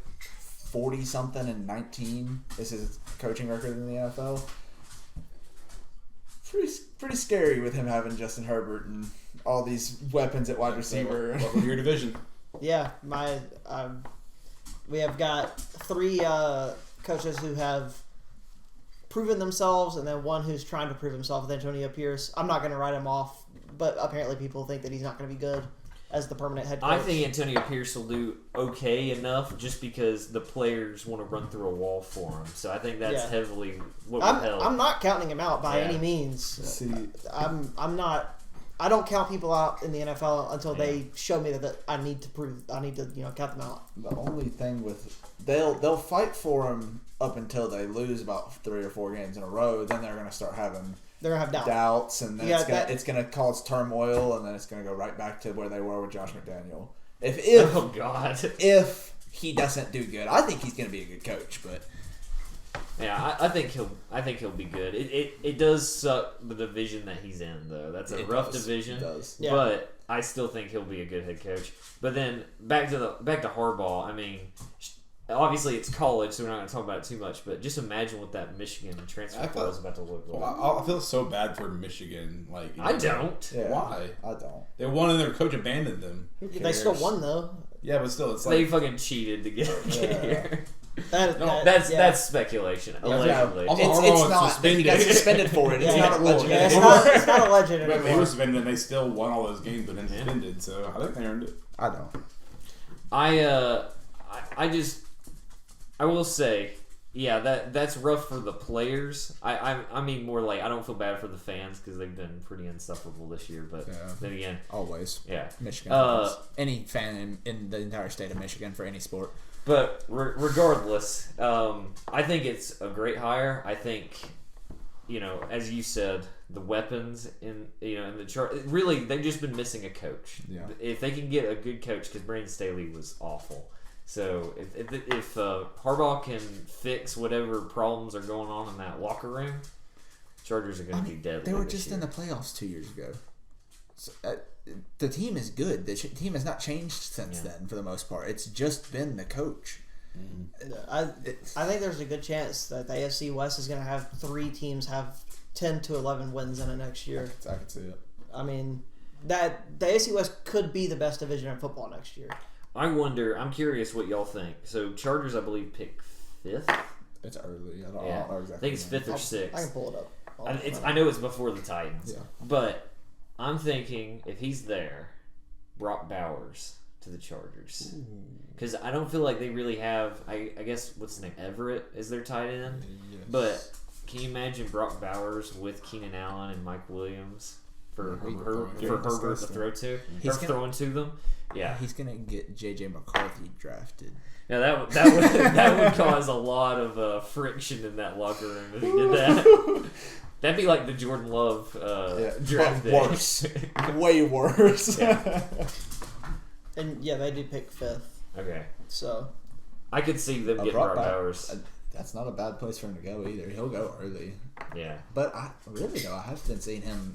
40-something and 19 is his coaching record in the NFL. pretty scary with him having Justin Herbert and all these weapons at wide receiver. Welcome to your division. Yeah, we have got 3 coaches who have proven themselves, and then one who's trying to prove himself with Antonio Pierce. I'm not going to write him off, but apparently people think that he's not going to be good as the permanent head coach. I think Antonio Pierce will do okay enough just because the players want to run through a wall for him. So I think that's heavily what will help. I'm not counting him out by any means. See, I'm not. I don't count people out in the NFL until they show me that I need to count them out. the only thing with they'll fight for him up until they lose about 3 or 4 games in a row. Then they're going to start having They're going to have doubts, and then it's going to cause turmoil, and then it's going to go right back to where they were with Josh McDaniel. Oh God! If he doesn't do good, I think he's going to be a good coach, but. Yeah, I think he'll be good. It does suck the division that he's in though. That's a rough division. It does. Yeah. But I still think he'll be a good head coach. But then back to Harbaugh. I mean, obviously it's college, so we're not going to talk about it too much. But just imagine what that Michigan transfer portal is about to look like. I feel so bad for Michigan. I don't. Yeah, Why? I don't. They won and their coach abandoned them. They still won though. Yeah, but still, it's They like fucking cheated to get here. That's speculation. Yeah, Allegedly. also, It's Harbaugh not. suspended. He got suspended for it. It's Yeah. not a legend. Yeah, anymore. it's not a legend But they anymore. were suspended and they still won all those games, but then suspended. So I think they earned it. I don't. I will say, yeah, that's rough for the players. I mean more like I don't feel bad for the fans because they've been pretty insufferable this year. But then again, Always. yeah, Michigan fans. Any fan in the entire state of Michigan for any sport. But regardless, I think it's a great hire. I think, as you said, the weapons in the chart. Really, they've just been missing a coach. Yeah. If they can get a good coach, because Brandon Staley was awful. So if Harbaugh can fix whatever problems are going on in that locker room, Chargers are going to be deadly. They were just in the playoffs 2 years ago. So, the team is good. The team has not changed since then for the most part. It's just been the coach. I think there's a good chance that the AFC West is going to have 3 teams have 10 to 11 wins in it next year. I can see it. I mean, that the AFC West could be the best division in football next year. I'm curious what y'all think. So Chargers, I believe, pick 5th. It's early. I don't know exactly. I think it's 5th or 6th. I can pull it up. I know it's before the Titans. Yeah. But I'm thinking if he's there, Brock Bowers to the Chargers. Because I don't feel like they really have, I guess, what's his name? Everett is their tight end. Yes. But can you imagine Brock Bowers with Keenan Allen and Mike Williams for Herbert to throw to? Throwing to them? Yeah. He's going to get J.J. McCarthy drafted. Yeah, that would cause a lot of friction in that locker room if he did that. That'd be like the Jordan Love draft day. Worse. Way worse. Yeah. And they do pick 5th. Okay. So I could see them getting Brock Bowers. That's not a bad place for him to go either. He'll go early. Yeah. But I have been seeing him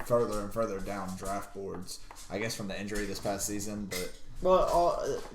further and further down draft boards. I guess from the injury this past season, but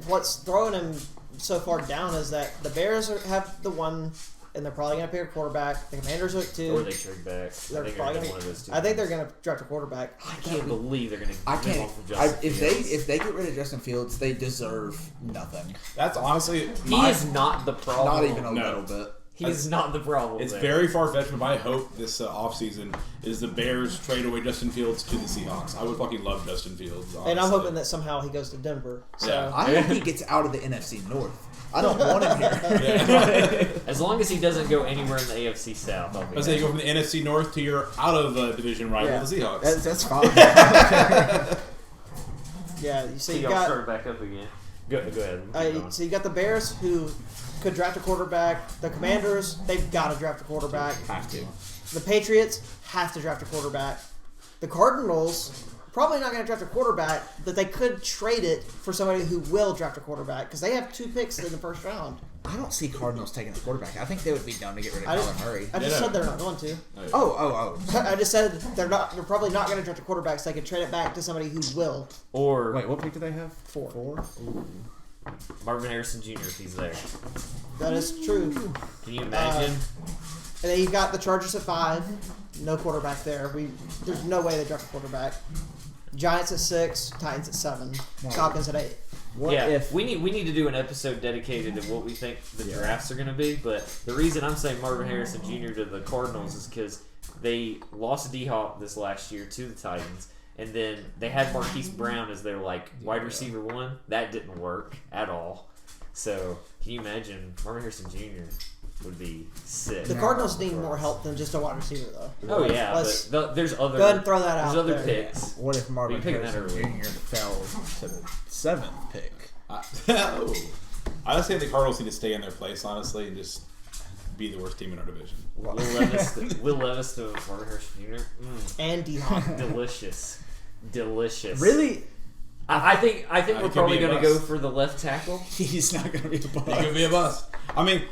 what's throwing him so far down is that the Bears have the 1, and they're probably going to pick a quarterback. The Commanders are 2. Or they trade back. I think they're going to draft a quarterback. I can't believe they're going to. If they get rid of Justin Fields, they deserve nothing. That's honestly he is not the problem. Not even a little bit. He's not the problem. It's very far-fetched, but my hope this offseason is the Bears trade away Justin Fields to the Seahawks. I would fucking love Justin Fields. Honestly. And I'm hoping that somehow he goes to Denver. So. Yeah. I hope he gets out of the NFC North. I don't want him here. As long as he doesn't go anywhere in the AFC South, I'll be. I say you go from the NFC North to your out of division rival, the Seahawks. That's fine. Yeah, so you y'all got start back up again. Go ahead. So you got the Bears who could draft a quarterback. The Commanders, they've got to draft a quarterback. Have to. The Patriots have to draft a quarterback. The Cardinals probably not going to draft a quarterback, but they could trade it for somebody who will draft a quarterback because they have 2 picks in the first round. I don't see Cardinals taking a quarterback. I think they would be dumb to get rid of Kyler Murray. I just said they're not going to. Oh. I just said they're probably not going to draft a quarterback, so they could trade it back to somebody who will. Or wait, what pick do they have? 4. Ooh. Marvin Harrison Jr. if he's there. That is true. Can you imagine? And then you've got the Chargers at 5. No quarterback there. There's no way they draft a quarterback. Giants at 6. Titans at 7. Falcons at 8. What if we need to do an episode dedicated to what we think the drafts are going to be. But the reason I'm saying Marvin Harrison Jr. to the Cardinals is because they lost D-Hop this last year to the Titans. And then they had Marquise Brown as their wide receiver 1. That didn't work at all. So can you imagine Marvin Harrison Jr. would be sick? The Cardinals need more help than just a wide receiver, though. Oh yeah, but there's other. Go ahead and throw that out. There's other there. picks. What if Marvin Harrison early. Jr. fell to the 7th pick? I just think the Cardinals need to stay in their place, honestly, and just be the worst team in our division. Will Levis to Marvin Harrison Jr. And D-Hop. Delicious. Really? I think we're probably going to go bust. for the left tackle. He's not going to be a bust. He could be a bust. I mean,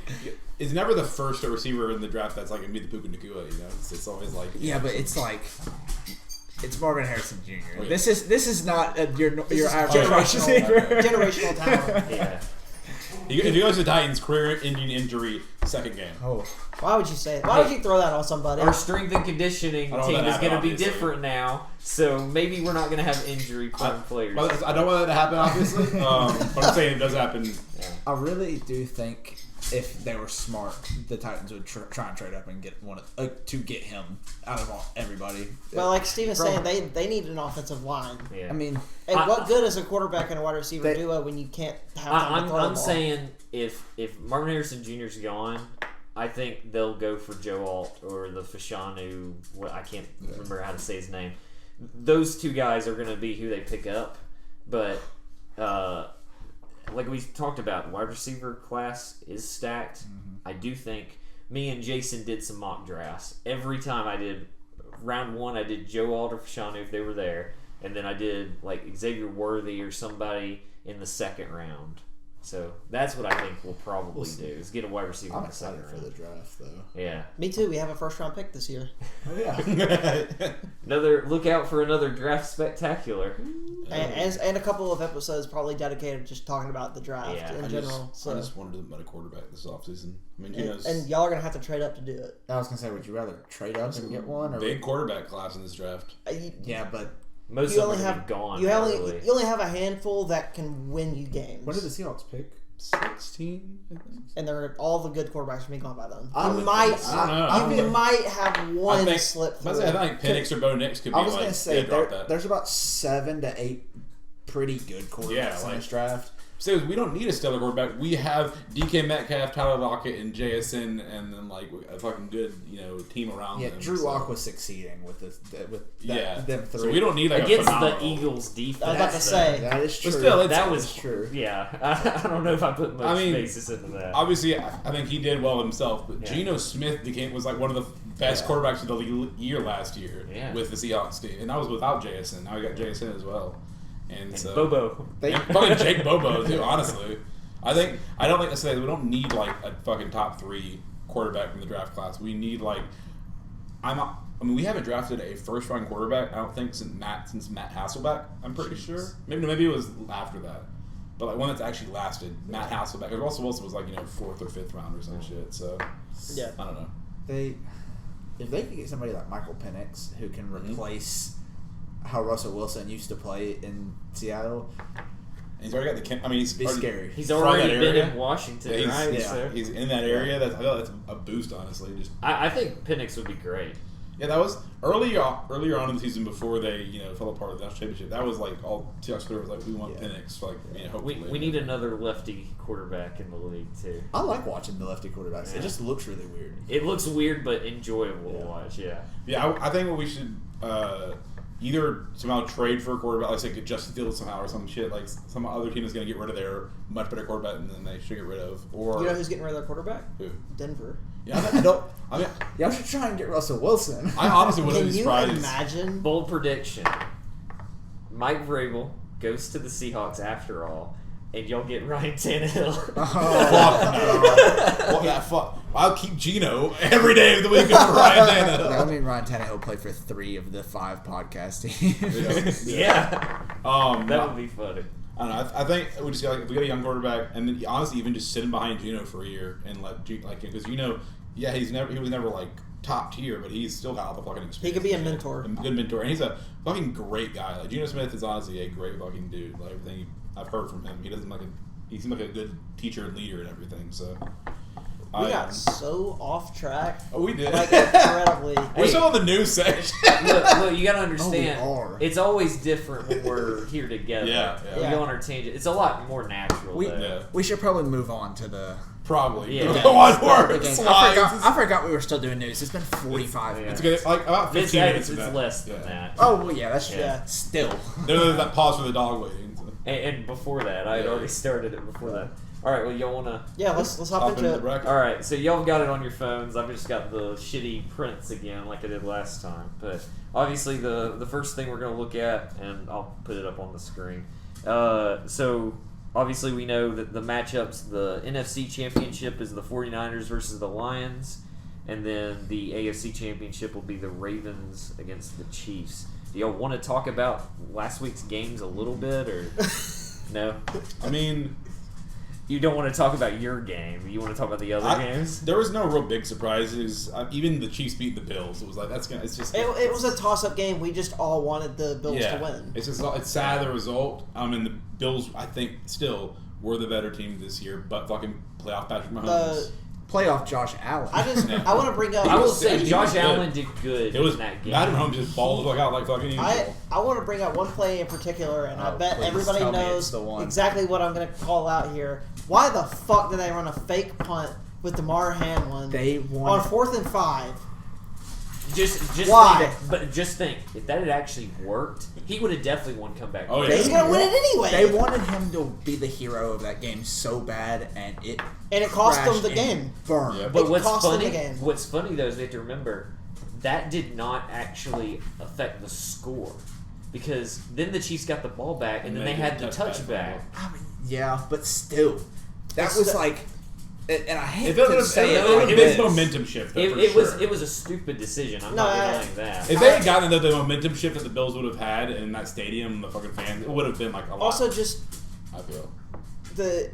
it's never the first receiver in the draft that's like going to be the Puka Nacua, you know? It's always like... Yeah, but it's like... It's Marvin Harrison Jr. Oh, yeah. This is not your is average wide receiver. Generational talent. Yeah. If he goes to the Titans, career-ending injury, second game. Oh. Why would you say it? Why would you throw that on somebody? Our strength and conditioning I don't team want that is to going to happen, be obviously. different now, so maybe we're not going to have injury-prone players. Well, I don't want that to happen, obviously. But I'm saying it does happen. I really do think if they were smart, the Titans would try and trade up and get to get him out of everybody. Well, like Steven's saying, they need an offensive line. Yeah. I mean, And what good is a quarterback and a wide receiver duo when you can't have time to throw the I'm ball? saying if Marvin Harrison Jr.'s gone, I think they'll go for Joe Alt or the Fashanu. I can't remember how to say his name. Those two guys are going to be who they pick up. But like we talked about, wide receiver class is stacked. Mm-hmm. I do think me and Jason did some mock drafts. Every time I did round 1, I did Joe Alt or Fashanu if they were there. And then I did Xavier Worthy or somebody in the second round. So that's what I think we'll probably do is get a wide receiver in the second round. for the draft, though. Yeah. Me too. We have a first-round pick this year. Oh, yeah. Look out for another draft spectacular. And a couple of episodes probably dedicated just talking about the draft in general. I just wanted to put a quarterback this offseason. I mean, and y'all are going to have to trade up to do it. I was going to say, would you rather trade up and get one? Or big quarterback class in this draft. Yeah, but most of them are gone. You only have a handful that can win you games. when did the Seahawks pick? 16, I think. And all the good quarterbacks will be gone by then. I don't know. You might have one slip. I think Penix or Bo Nix could be I was going to say, that. there's about 7 to 8 pretty good quarterbacks in this draft. So we don't need a stellar quarterback. We have DK Metcalf, Tyler Lockett, and JSN, and then a fucking good team around them. Yeah, Drew Lock was succeeding with them 3. So we don't need against a phenomenal. the Eagles defense. I was about to say that is true. But still, that was true. Yeah, I don't know if I put much basis into that. Obviously, I think he did well himself. But Geno Smith was one of the best quarterbacks of the year last year with the Seahawks team, and that was without JSN. Now we got JSN as well. And so Bobo. And probably Jake Bobo too, honestly. I don't like to say we don't need a fucking top 3 quarterback from the draft class. We need we haven't drafted a first round quarterback, I don't think, since Matt Hasselbeck, I'm pretty sure. Maybe it was after that. But one that's actually lasted. Matt Hasselbeck. Russell Wilson was 4th or 5th round or some shit. So yeah. I don't know. If they could get somebody like Michael Penix who can replace how Russell Wilson used to play in Seattle. And he's already got he's scary. He's already been in Washington, right? He's in that area. I feel that's a boost, honestly. I think Penix would be great. Yeah, that was earlier on in the season before they fell apart with the national championship. That was all Seahawks Twitter was we want Penix. Hopefully we need another lefty quarterback in the league too. I like watching the lefty quarterbacks. It just looks really weird. It looks weird but enjoyable to watch. Yeah. Yeah, I think what we should either somehow trade for a quarterback, like Justin Fields somehow or some shit. Some other team is going to get rid of their much better quarterback than they should get rid of. Or you know who's getting rid of their quarterback? Who? Denver. Yeah, y'all should try and get Russell Wilson. I honestly wouldn't be Can you surprised. imagine? Bold prediction. Mike Vrabel goes to the Seahawks after all, and y'all get Ryan Tannehill. Fuck no. Well, yeah, fuck. I'll keep Geno every day of the week over Ryan Tannehill. I mean, Ryan Tannehill played for 3 of the 5 podcast teams. Yeah. That No. would be funny. I don't know. I think we just got if we got a young quarterback, and then honestly, even just sit him behind Geno for a year and let because Geno, yeah, he was never like top tier, but he's still got all the fucking experience. He could be a mentor, a good mentor, and he's a fucking great guy. Like Geno Smith is honestly a great fucking dude. Like everything I've heard from him, he seems like a good teacher and leader and everything. So. We got so off track. Oh, we did. Like, incredibly. We're still on the news section. look, you gotta understand. Oh, it's always different when we're here together. Yeah. We go on our tangent. It's a lot more natural. We should probably move on to the. Probably. Yeah. One word. I forgot we were still doing news. It's been 45 minutes. It's good. Like about 15 minutes. It's less than that. Oh, well, yeah, that's true. Yeah. Still. There's that pause for the dog waiting. So. And before that, I had already started it before that. All right, well, y'all wanna? Yeah, let's hop into it. All right, so y'all got it on your phones. I've just got the shitty prints again, like I did last time. But obviously, the first thing we're gonna look at, and I'll put it up on the screen. So obviously, we know that the matchups, the NFC Championship is the 49ers versus the Lions, and then the AFC Championship will be the Ravens against the Chiefs. Do y'all want to talk about last week's games a little bit, or no? I mean. You don't want to talk about your game. You want to talk about the other games. There was no real big surprises. Even the Chiefs beat the Bills. It was like It's just. It was a toss-up game. We just all wanted the Bills to win. It's sad the result. And the Bills, I think, still were the better team this year. But fucking playoff Patrick Mahomes. Playoff Josh Allen. I want to bring up. I will say Josh Allen did good in that game. Patrick Mahomes just balled the fuck out like fucking usual. I want to bring up one play in particular, and I bet everybody knows exactly what I'm going to call out here. Why the fuck did they run a fake punt with DeMar Hamlin on 4th and 5? Just why? Just think, if that had actually worked, he would have definitely won comeback. Oh yeah, he's gonna win it anyway. They wanted him to be the hero of that game so bad, and it cost them the game. Burned. Yeah. But what's funny though is they have to remember that did not actually affect the score, because then the Chiefs got the ball back and then they had the touchback. I mean, yeah, but still, that was like. And I hate to to say it. It was momentum shift. Though, it was a stupid decision. I'm not denying that. If they had gotten the momentum shift that the Bills would have had in that stadium, the fucking fans, it would have been like a lot. Also, just I feel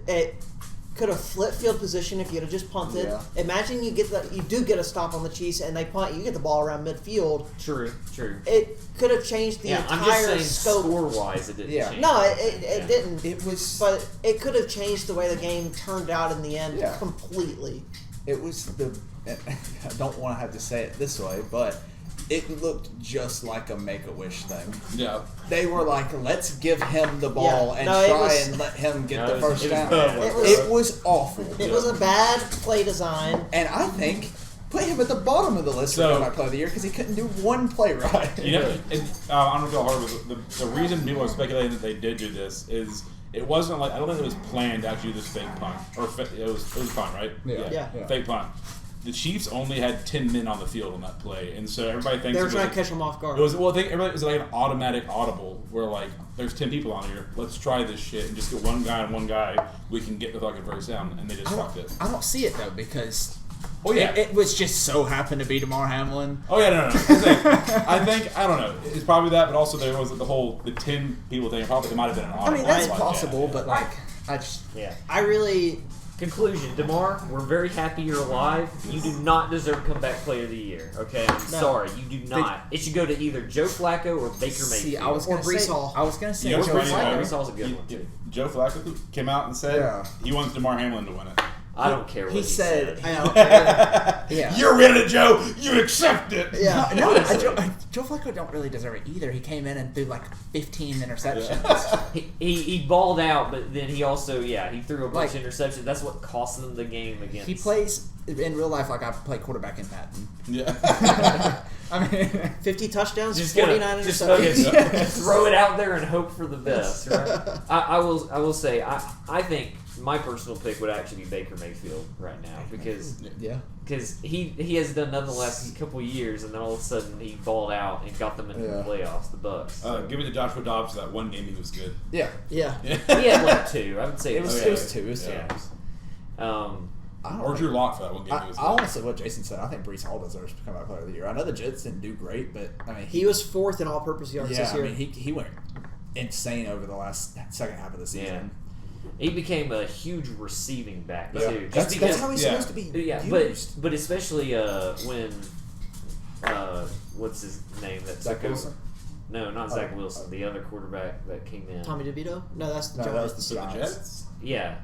it could have flipped field position if you'd have just punted. Yeah. Imagine you do get a stop on the Chiefs and they punt, you get the ball around midfield. True. It could have changed the entire I'm just saying scope. Score-wise, it didn't change. No, it didn't. It was, but it could have changed the way the game turned out in the end completely. It was I don't want to have to say it this way, but it looked just like a Make-A-Wish thing. Yeah. They were like, let's give him the ball and let him get the first down. It was awful. It was a bad play design. And I think put him at the bottom of the list for my play of the year because he couldn't do one play right. I don't know if y'all heard, but the reason people are speculating that they did do this is it wasn't like, I don't think it was planned to actually do this fake punt. It was punt, right? Yeah. Fake punt. The Chiefs only had 10 men on the field on that play, and so everybody thinks they were trying to catch them off guard. It was like an automatic audible where like there's 10 people on here. Let's try this shit and just get one guy. We can get the fucking first down, and they just fucked it. I don't see it though because it was just so happened to be DeMar Hamlin. Oh yeah, no. I think I don't know. It's probably that, but also there was the 10 people thing. Probably it might have been an audible. I mean that's possible, but like I really. Conclusion, DeMar, we're very happy you're alive. You do not deserve comeback player of the year. Okay, I'm sorry, you do not. It should go to either Joe Flacco or Baker Mayfield. See, I was going to say Joe Flacco. Brees Hall's a good one too. Joe Flacco came out and said he wants DeMar Hamlin to win it. I don't care what he said. I don't care. Yeah. You're winning it, Joe. You accept it. Yeah. No, Joe Flacco don't really deserve it either. He came in and threw like 15 interceptions. He balled out, but then he also he threw a bunch of interceptions. That's what cost them the game against. He plays in real life like I play quarterback in Madden. Yeah. I mean, 50 touchdowns, 49 interceptions. Throw it out there and hope for the best. Right? I will say I think my personal pick would actually be Baker Mayfield right now because he has done nothing the last couple of years, and then all of a sudden he balled out and got them into the playoffs, the Bucks. Give it to Joshua Dobbs for that one game he was good. Yeah. He had like 2. I would say it was 2. Or Drew Lock for that one game he was good. I want to say what Jason said. I think Brees Hall deserves to come out player of the year. I know the Jets didn't do great, but I mean he was 4th in all-purpose yards this year. I mean he went insane over the last second half of the season. He became a huge receiving back Yeah. too. That's how he's supposed to be. Yeah, used. but especially when what's his name that Zach took over? Wilson? No, not Zach Wilson. The other quarterback that came in. Tommy DeVito? No, that's the No, that was Giants. the For the Giants. Jets? Yeah,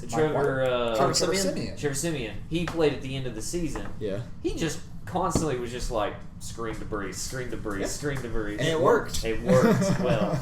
Trevor Trevor Siemian? Siemian. Trevor Siemian. He played at the end of the season. Yeah. He just constantly was just like screen to Breeze, screen to Breeze, screen to Breeze. And it worked. It worked well.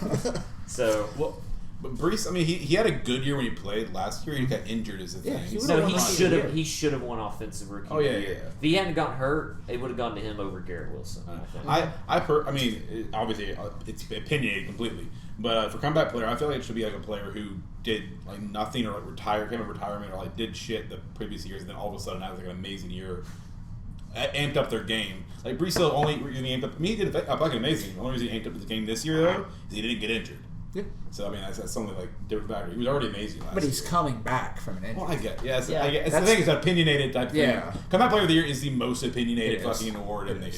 So Well, but Brees, I mean, he had a good year when he played last year. He got injured as a Yeah, thing. he would've no, won he Rookie of should the have. Year. He should have won offensive rookie. Oh, of the yeah, year. yeah. If he hadn't gotten hurt, it would have gone to him over Garrett Wilson. I think. I mean, obviously, it's opinionated completely. But for comeback player, I feel like it should be like a player who did like nothing or like retired, came of retirement or like did shit the previous years, and then all of a sudden has like an amazing year, amped up their game. Like Brees Hill only reason he amped up. I mean, he did fucking amazing. The only reason he amped up his game this year though is he didn't get injured. Yeah. So I mean, that's something like different factor. He was already amazing last year. But he's coming back from an injury. Well, I get, yeah. It's Yeah. the thing. It's an opinionated type thing. Yeah. Comeback player of the year is the most opinionated It is. fucking award in the.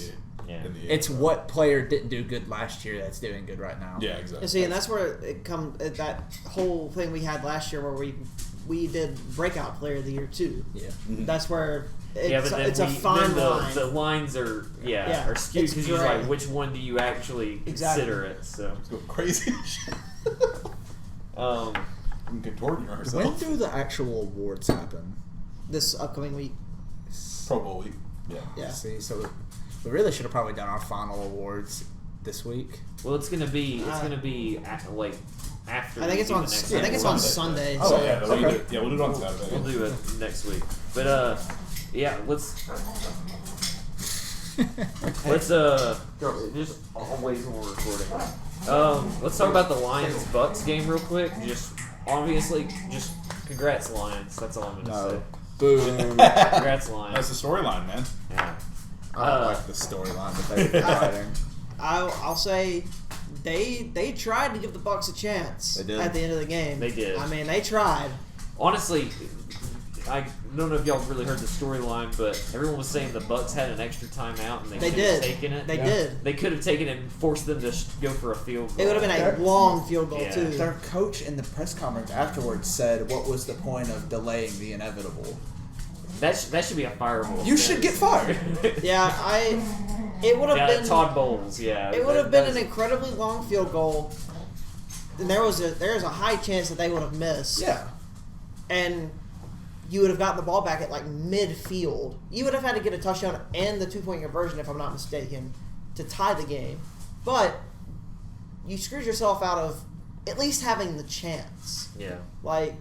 Yeah. In the It's what player didn't do good last year that's doing good right now. Yeah, exactly. And see, and that's where it comes. That whole thing we had last year, where we did breakout player of the year too. Yeah. That's where it's, Yeah, but then it's a fine then line. the lines are Yeah, are skewed it's because you're gray. like, which one do you actually Exactly. consider it? So, Let's go crazy. um, I'm contorting When ourselves. do the actual awards happen? This upcoming week. Pro Bowl week. Yeah. Yeah. See, so we really should have probably done our final awards this week. well, it's gonna be Uh, like after. I think it's we do on. the next I think it's on Sunday. Sunday. Oh, so- Yeah, okay. we'll do it on Saturday. We'll do it next week. But yeah, let's just always when we're recording. Let's talk about the Lions Bucks game real quick. Just obviously, just congrats Lions. That's all I'm gonna say. Boom. Congrats Lions. That's the storyline, man. Yeah. I don't like the storyline that they've been writing. I'll say they tried to give the Bucks a chance They did. at the end of the game. They did. I mean, they tried. Honestly, I don't know if y'all really heard the storyline, but everyone was saying the Bucks had an extra timeout and They should have did. taken it. They Yeah. did. They could have taken it and forced them to go for a field goal. It would have been They're- a long field goal Yeah. too. Their coach in the press conference afterwards said, "What was the point of delaying the inevitable? That should be a fireable. You should get fired." Yeah, it would have Yeah, been Todd Bowles. Yeah, it would have been an that's- incredibly long field goal. And there's a high chance that they would have missed. Yeah. And you would have gotten the ball back at like midfield. You would have had to get a touchdown and the 2-point conversion, if I'm not mistaken, to tie the game. But you screwed yourself out of at least having the chance. Yeah. Like,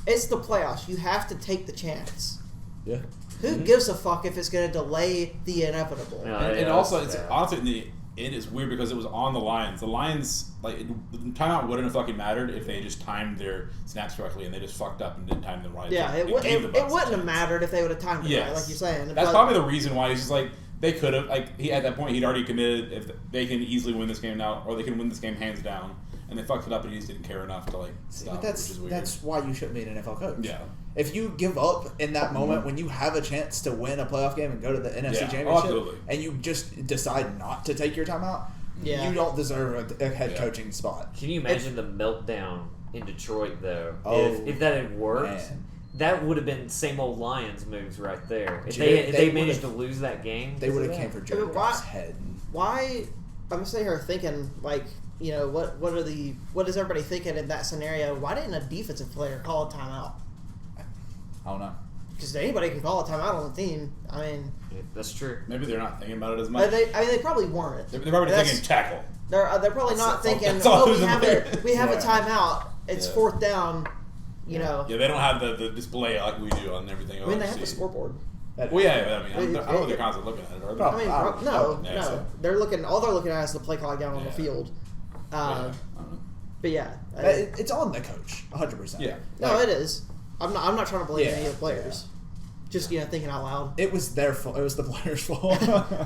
it's the playoffs. You have to take the chance. Yeah. Who gives a fuck if it's going to delay the inevitable? Yeah, And yeah, also, that's it's bad. honestly in the end, it's weird because it was on the Lions. The Lions, like, the timeout wouldn't have fucking mattered if they just timed their snaps correctly and they just fucked up and didn't time them right. Yeah, it gave the wouldn't Bucks a have chance. mattered if they would have timed it Yes. right, like you're saying. That's But- probably the reason why he's just like, they could have, like, he at that point, he'd already committed if they can easily win this game now, or they can win this game hands down. And they fucked it up and he just didn't care enough to, like, stop, But which is weird. that's why you shouldn't be an NFL coach. Yeah. If you give up in that moment when you have a chance to win a playoff game and go to the NFC Yeah. Championship, Oh, absolutely. and you just decide not to take your timeout, Yeah. you don't deserve a head Yeah. coaching spot. Can you imagine the meltdown in Detroit though? Oh, if that had worked, man. that would have been same old Lions moves right there. If Jared, they they managed to would've- lose that game, They would have because came of for that. Jared I mean, why- Goff's head. Why? I'm sitting here thinking, like, you know, what is everybody thinking in that scenario? Why didn't a defensive player call a timeout? I don't know. Because anybody can call a timeout on the team. I mean, Yeah, that's true. Maybe they're not thinking about it as much. they probably weren't. They're probably That's- thinking tackle. They're probably not That's all- thinking, that's all oh, who's in we have a Yeah. timeout. It's Yeah. 4th down. You know. Yeah, they don't have the display like we do on everything. I mean, they have the overseas. scoreboard. Well, yeah, I mean, I don't know if they're constantly looking at it, are they? I mean, Probably. no. Yeah, so- They're looking. All they're looking at is the play clock down on the Yeah. field. Yeah, I don't know. But yeah, It's on the coach, 100%. Yeah. no, it is. I'm not trying to blame Yeah, any of the players. Just thinking out loud. It was their fault. It was the players' fault.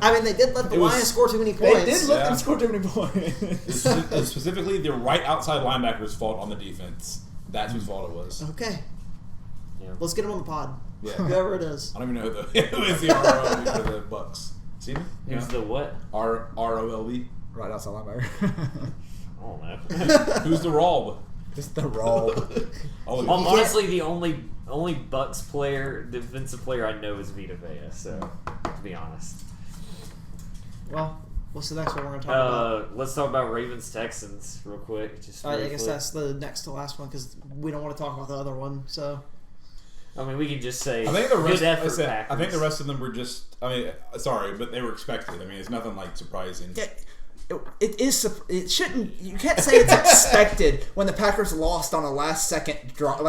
I mean, they did let the It was- Lions score too many They points. did let Yeah. them score too many points. It's specifically the right outside linebacker's fault on the defense. That's whose fault it was. Okay, Yeah. let's get them on the pod. Yeah. Whoever it is. I don't even know who is the ROLB for the Bucks. See me? Who's the what? ROLB. Right outside linebacker. I don't know. Who's the Raw? Just the roll. Honestly, the only Bucks defensive player I know is Vita Vea. So, to be honest. Well, what's the next one we're going to talk about? Let's talk about Ravens Texans real quick. Just I guess briefly. that's the next to last one because we don't want to talk about the other one. So I mean, we can just say I think the rest. good effort, I think the Packers. rest of them were just. I mean, sorry, but they were expected. I mean, it's nothing like surprising. Yeah, it is. It shouldn't. You can't say it's expected when the Packers lost on a last-second drive,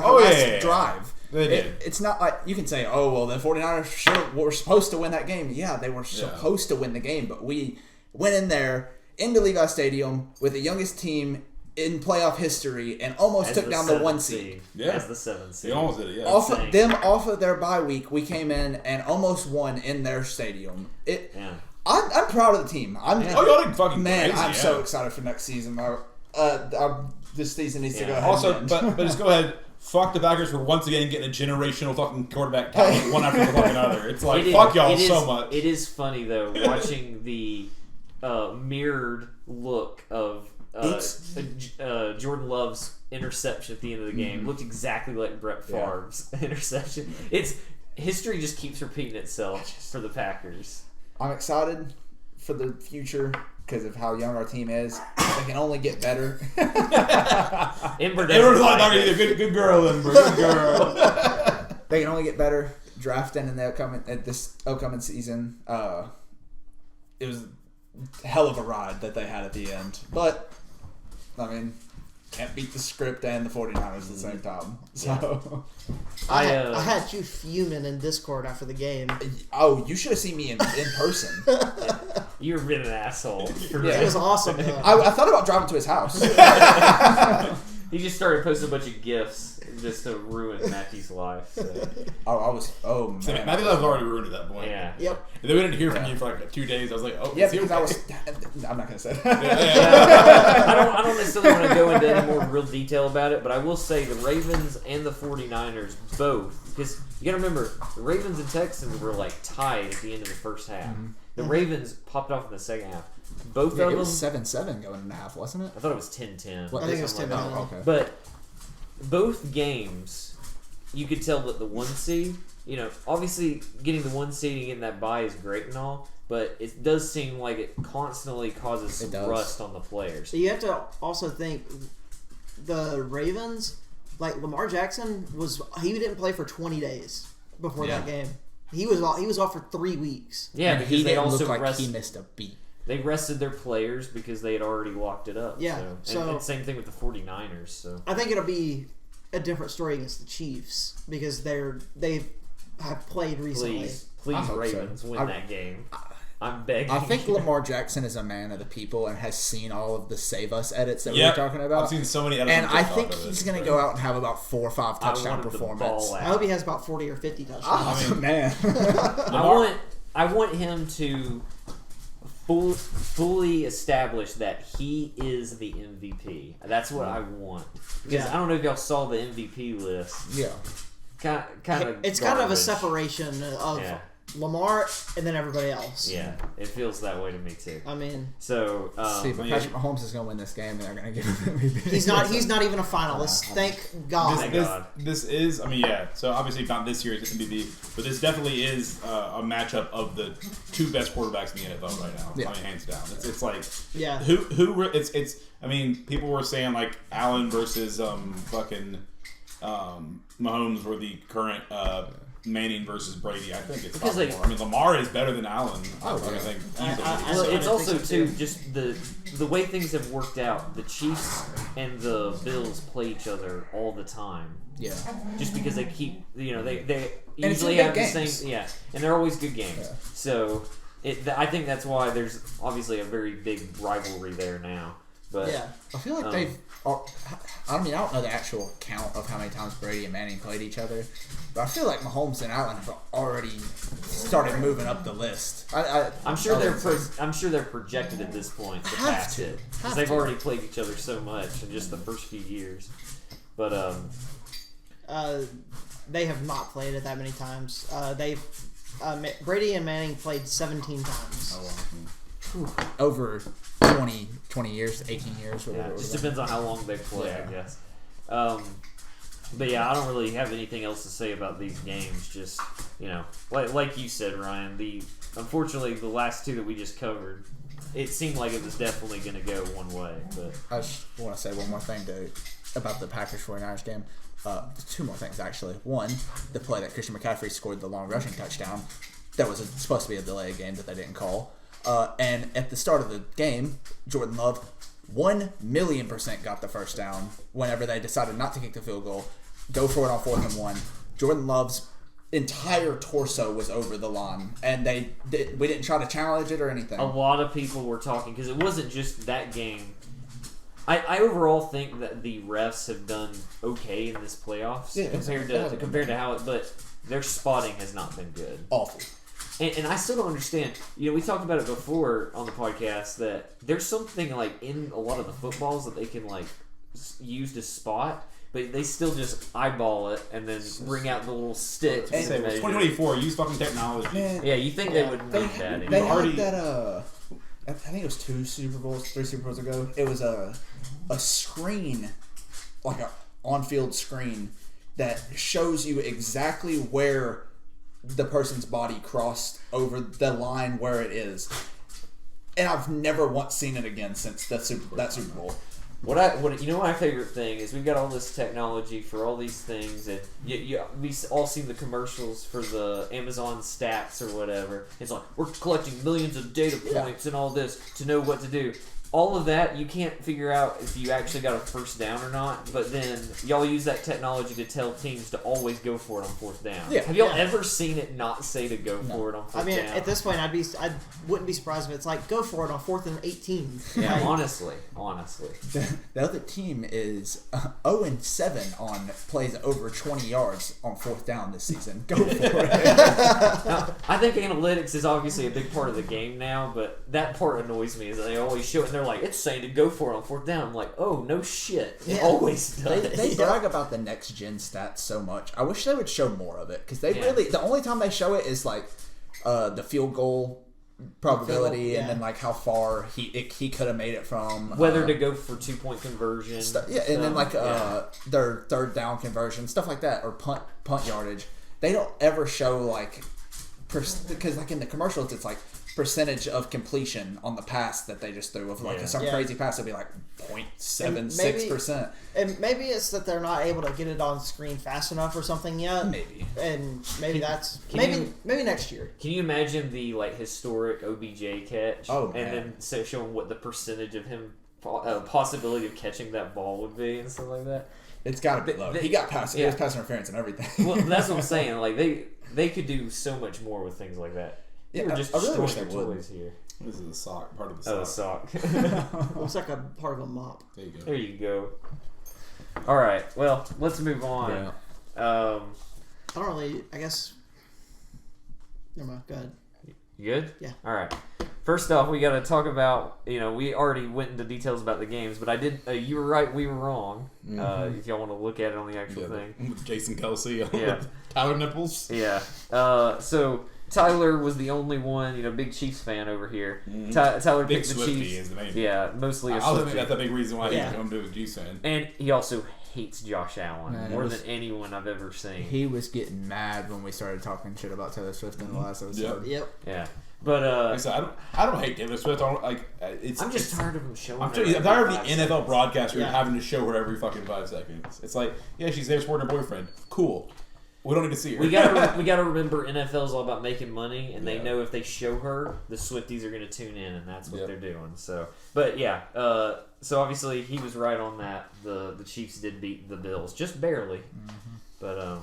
drive. They did. It's not like you can say, "Oh, well, the 49ers were supposed to win that game." Yeah, they were supposed to win the game, but we went in there into Levi Stadium with the youngest team in playoff history and almost took down the 1 seed. Yeah. As the 7 seed. They almost did it. Yeah. Off of their bye week, we came in and almost won in their stadium. I'm proud of the team. Oh, y'all did fucking man, crazy, I'm so excited for next season. This season needs to go ahead. Also, and but just go ahead. Fuck the Packers for once again getting a generational fucking quarterback talent one after the fucking other. It's like fuck y'all so much. It is funny though watching the mirrored look of Jordan Love's interception at the end of the game. Looked exactly like Brett Favre's interception. It's history just keeps repeating itself for the Packers. I'm excited for the future because of how young our team is. They can only get better. Ember Everyone's doesn't like, like it. good girl, Ember, good girl. They can only get better. Drafting in this upcoming season. It was a hell of a ride that they had at the end. But, I mean, can't beat the script and the 49ers at the same time. So, I had you fuming in Discord after the game. oh, you should have seen me in person. You've been an asshole. It was awesome. Though. I thought about driving to his house. He just started posting a bunch of GIFs just to ruin Matthew's life. So. So, man. Matthew was already ruined at that point. Yeah. Yep. And then we didn't hear from you for like 2 days. I was like, oh, Yeah, is he because okay? I'm not gonna say that. I don't necessarily want to go into any more real detail about it, but I will say the Ravens and the 49ers both, because you got to remember, the Ravens and Texans were like tied at the end of the first half. Mm-hmm. The Ravens popped off in the second half. Both of It them. was 7-7 going into half, wasn't it? I thought it was 10-10. I think it was 10-10. Oh, okay. But both games, you could tell that the 1 seed, obviously getting the 1 seed and getting that bye is great and all, but it does seem like it constantly causes some rust on the players. So you have to also think the Ravens, like Lamar Jackson he didn't play for 20 days before that game. He was off for 3 weeks. Yeah, and because he they didn't also look like he missed a beat. They rested their players because they had already locked it up. Yeah, and same thing with the 49ers. So I think it'll be a different story against the Chiefs because they have played recently. Please Ravens win that game. I'm begging. I think Lamar Jackson is a man of the people and has seen all of the Save Us edits that we were talking about. I've seen so many edits. And I think he's going to go out and have about 4 or 5 touchdown performances. I hope he has about 40 or 50 touchdowns. Oh, man. I want him to fully establish that he is the MVP. That's what I want. Because I don't know if y'all saw the MVP list. Yeah. Kind of. It's kind of a separation of Lamar and then everybody else. Yeah, it feels that way to me too. I mean, so see, but Patrick Mahomes is going to win this game, and they're going to give him MVP. He's not even a finalist. Thank God. This is. I mean, So obviously not this year's MVP, but this definitely is a matchup of the 2 best quarterbacks in the NFL right now. Yeah. I mean, hands down. It's like it's. I mean, people were saying like Allen versus fucking Mahomes were the current. Manning versus Brady. I think it's because Lamar is better than Allen. I think easily. It's also too just the way things have worked out. The Chiefs and the Bills play each other all the time. Yeah. Just because they keep they usually have the same and they're always good games. Yeah. So I think that's why there's obviously a very big rivalry there now. But I feel like they've. I don't know the actual count of how many times Brady and Manning played each other, but I feel like Mahomes and Allen have already started moving up the list. I'm sure they're projected at this point to pass it because they've already played each other so much in just the first few years. But they have not played it that many times. Brady and Manning played 17 times. Oh, wow. over 20 years, 18 years, Yeah, whatever. it just depends on how long they play, I guess. But yeah, I don't really have anything else to say about these games. Just, like you said, Ryan, unfortunately the last two that we just covered, it seemed like it was definitely going to go one way. But I just want to say one more thing about the Packers 49ers game. Two more things, actually. One, the play that Christian McCaffrey scored the long rushing touchdown. That was supposed to be a delay game that they didn't call. And at the start of the game, Jordan Love 1,000,000% got the first down whenever they decided not to kick the field goal. Go for it on 4th and 1. Jordan Love's entire torso was over the line, and we didn't try to challenge it or anything. a lot of people were talking, because it wasn't just that game. I overall think that the refs have done okay in this playoffs compared to how but their spotting has not been good. Awful. And I still don't understand. We talked about it before on the podcast that there's something like in a lot of the footballs that they can like use to spot, but they still just eyeball it and then bring out the little stick. It's 2024. Use fucking technology. Man, Yeah, you think they would make that? They anymore. had that. I think it was 3 Super Bowls ago. It was a screen, like a on-field screen that shows you exactly where the person's body crossed over the line where it is. And I've never once seen it again since that Super Bowl. What my favorite thing is we've got all this technology for all these things, and we've all seen the commercials for the Amazon stats or whatever. It's like we're collecting millions of data points and all this to know what to do. All of that you can't figure out if you actually got a first down or not. But then y'all use that technology to tell teams to always go for it on 4th down. Yeah. Have y'all ever seen it not say to go for it on 4th down? I mean, at this point, I wouldn't be surprised if it's like go for it on 4th and 18. Yeah, Like, honestly. The other team is 0-7 on plays over 20 yards on 4th down this season. Go for it. Now, I think analytics is obviously a big part of the game now, but that part annoys me is that they always show it and they're like, it's saying to go for it on 4th down. I'm like, oh, no shit. It always does. They brag about the next gen stats so much. I wish they would show more of it because the only time they show it is like the field goal probability and then like how far he could have made it from whether to go for 2-point conversion. And then like their 3rd down conversion, stuff like that, or punt yardage. They don't ever show like because like in the commercials it's like percentage of completion on the pass that they just threw of like some crazy pass would be like 0.76%. And maybe it's that they're not able to get it on screen fast enough or something yet. Maybe. And maybe maybe next year. Can you imagine the like historic OBJ catch? Oh, and man. then showing what the percentage of him possibility of catching that ball would be and stuff like that? It's got to be low. He got pass. He has pass interference and everything. Well, that's what I'm saying. Like they could do so much more with things like that. Yeah, We're just I really wish destroying they their would. toys here. This is the sock, part of the Oh, sock. the sock. Looks like a part of a mop. There you go. There you go. All right. Well, let's move on. Yeah. I don't really. I guess. Never mind. Go ahead. You good? Yeah. All right. First off, we got to talk about, we already went into details about the games, but I did, you were right, we were wrong. If y'all want to look at it on the actual thing. With Jason Kelsey. Yeah. Tyler Nipples. Yeah. So Tyler was the only one, big Chiefs fan over here. Tyler Big picked the Swiftie Chiefs. is the name. Yeah, mostly a I also Swiftie. think that's a big reason why Yeah. he's going to be a Chiefs fan. And he also hates Josh Allen Man, more it was- than anyone I've ever seen. He was getting mad when we started talking shit about Taylor Swift in the last episode. Yep. Yeah. But Like I said, I don't hate Taylor Swift. I don't, I'm just tired of him showing I'm her tired of every the 5 NFL seconds. broadcaster Yeah. having to show her every fucking 5 seconds. It's like, yeah, she's there supporting her boyfriend. Cool. We don't need to see her. We gotta remember NFL's all about making money, and they Yeah. know if they show her, the Swifties are gonna tune in, and that's what Yep. they're doing. So, but yeah, so obviously he was right on that. The Chiefs did beat the Bills, just barely, but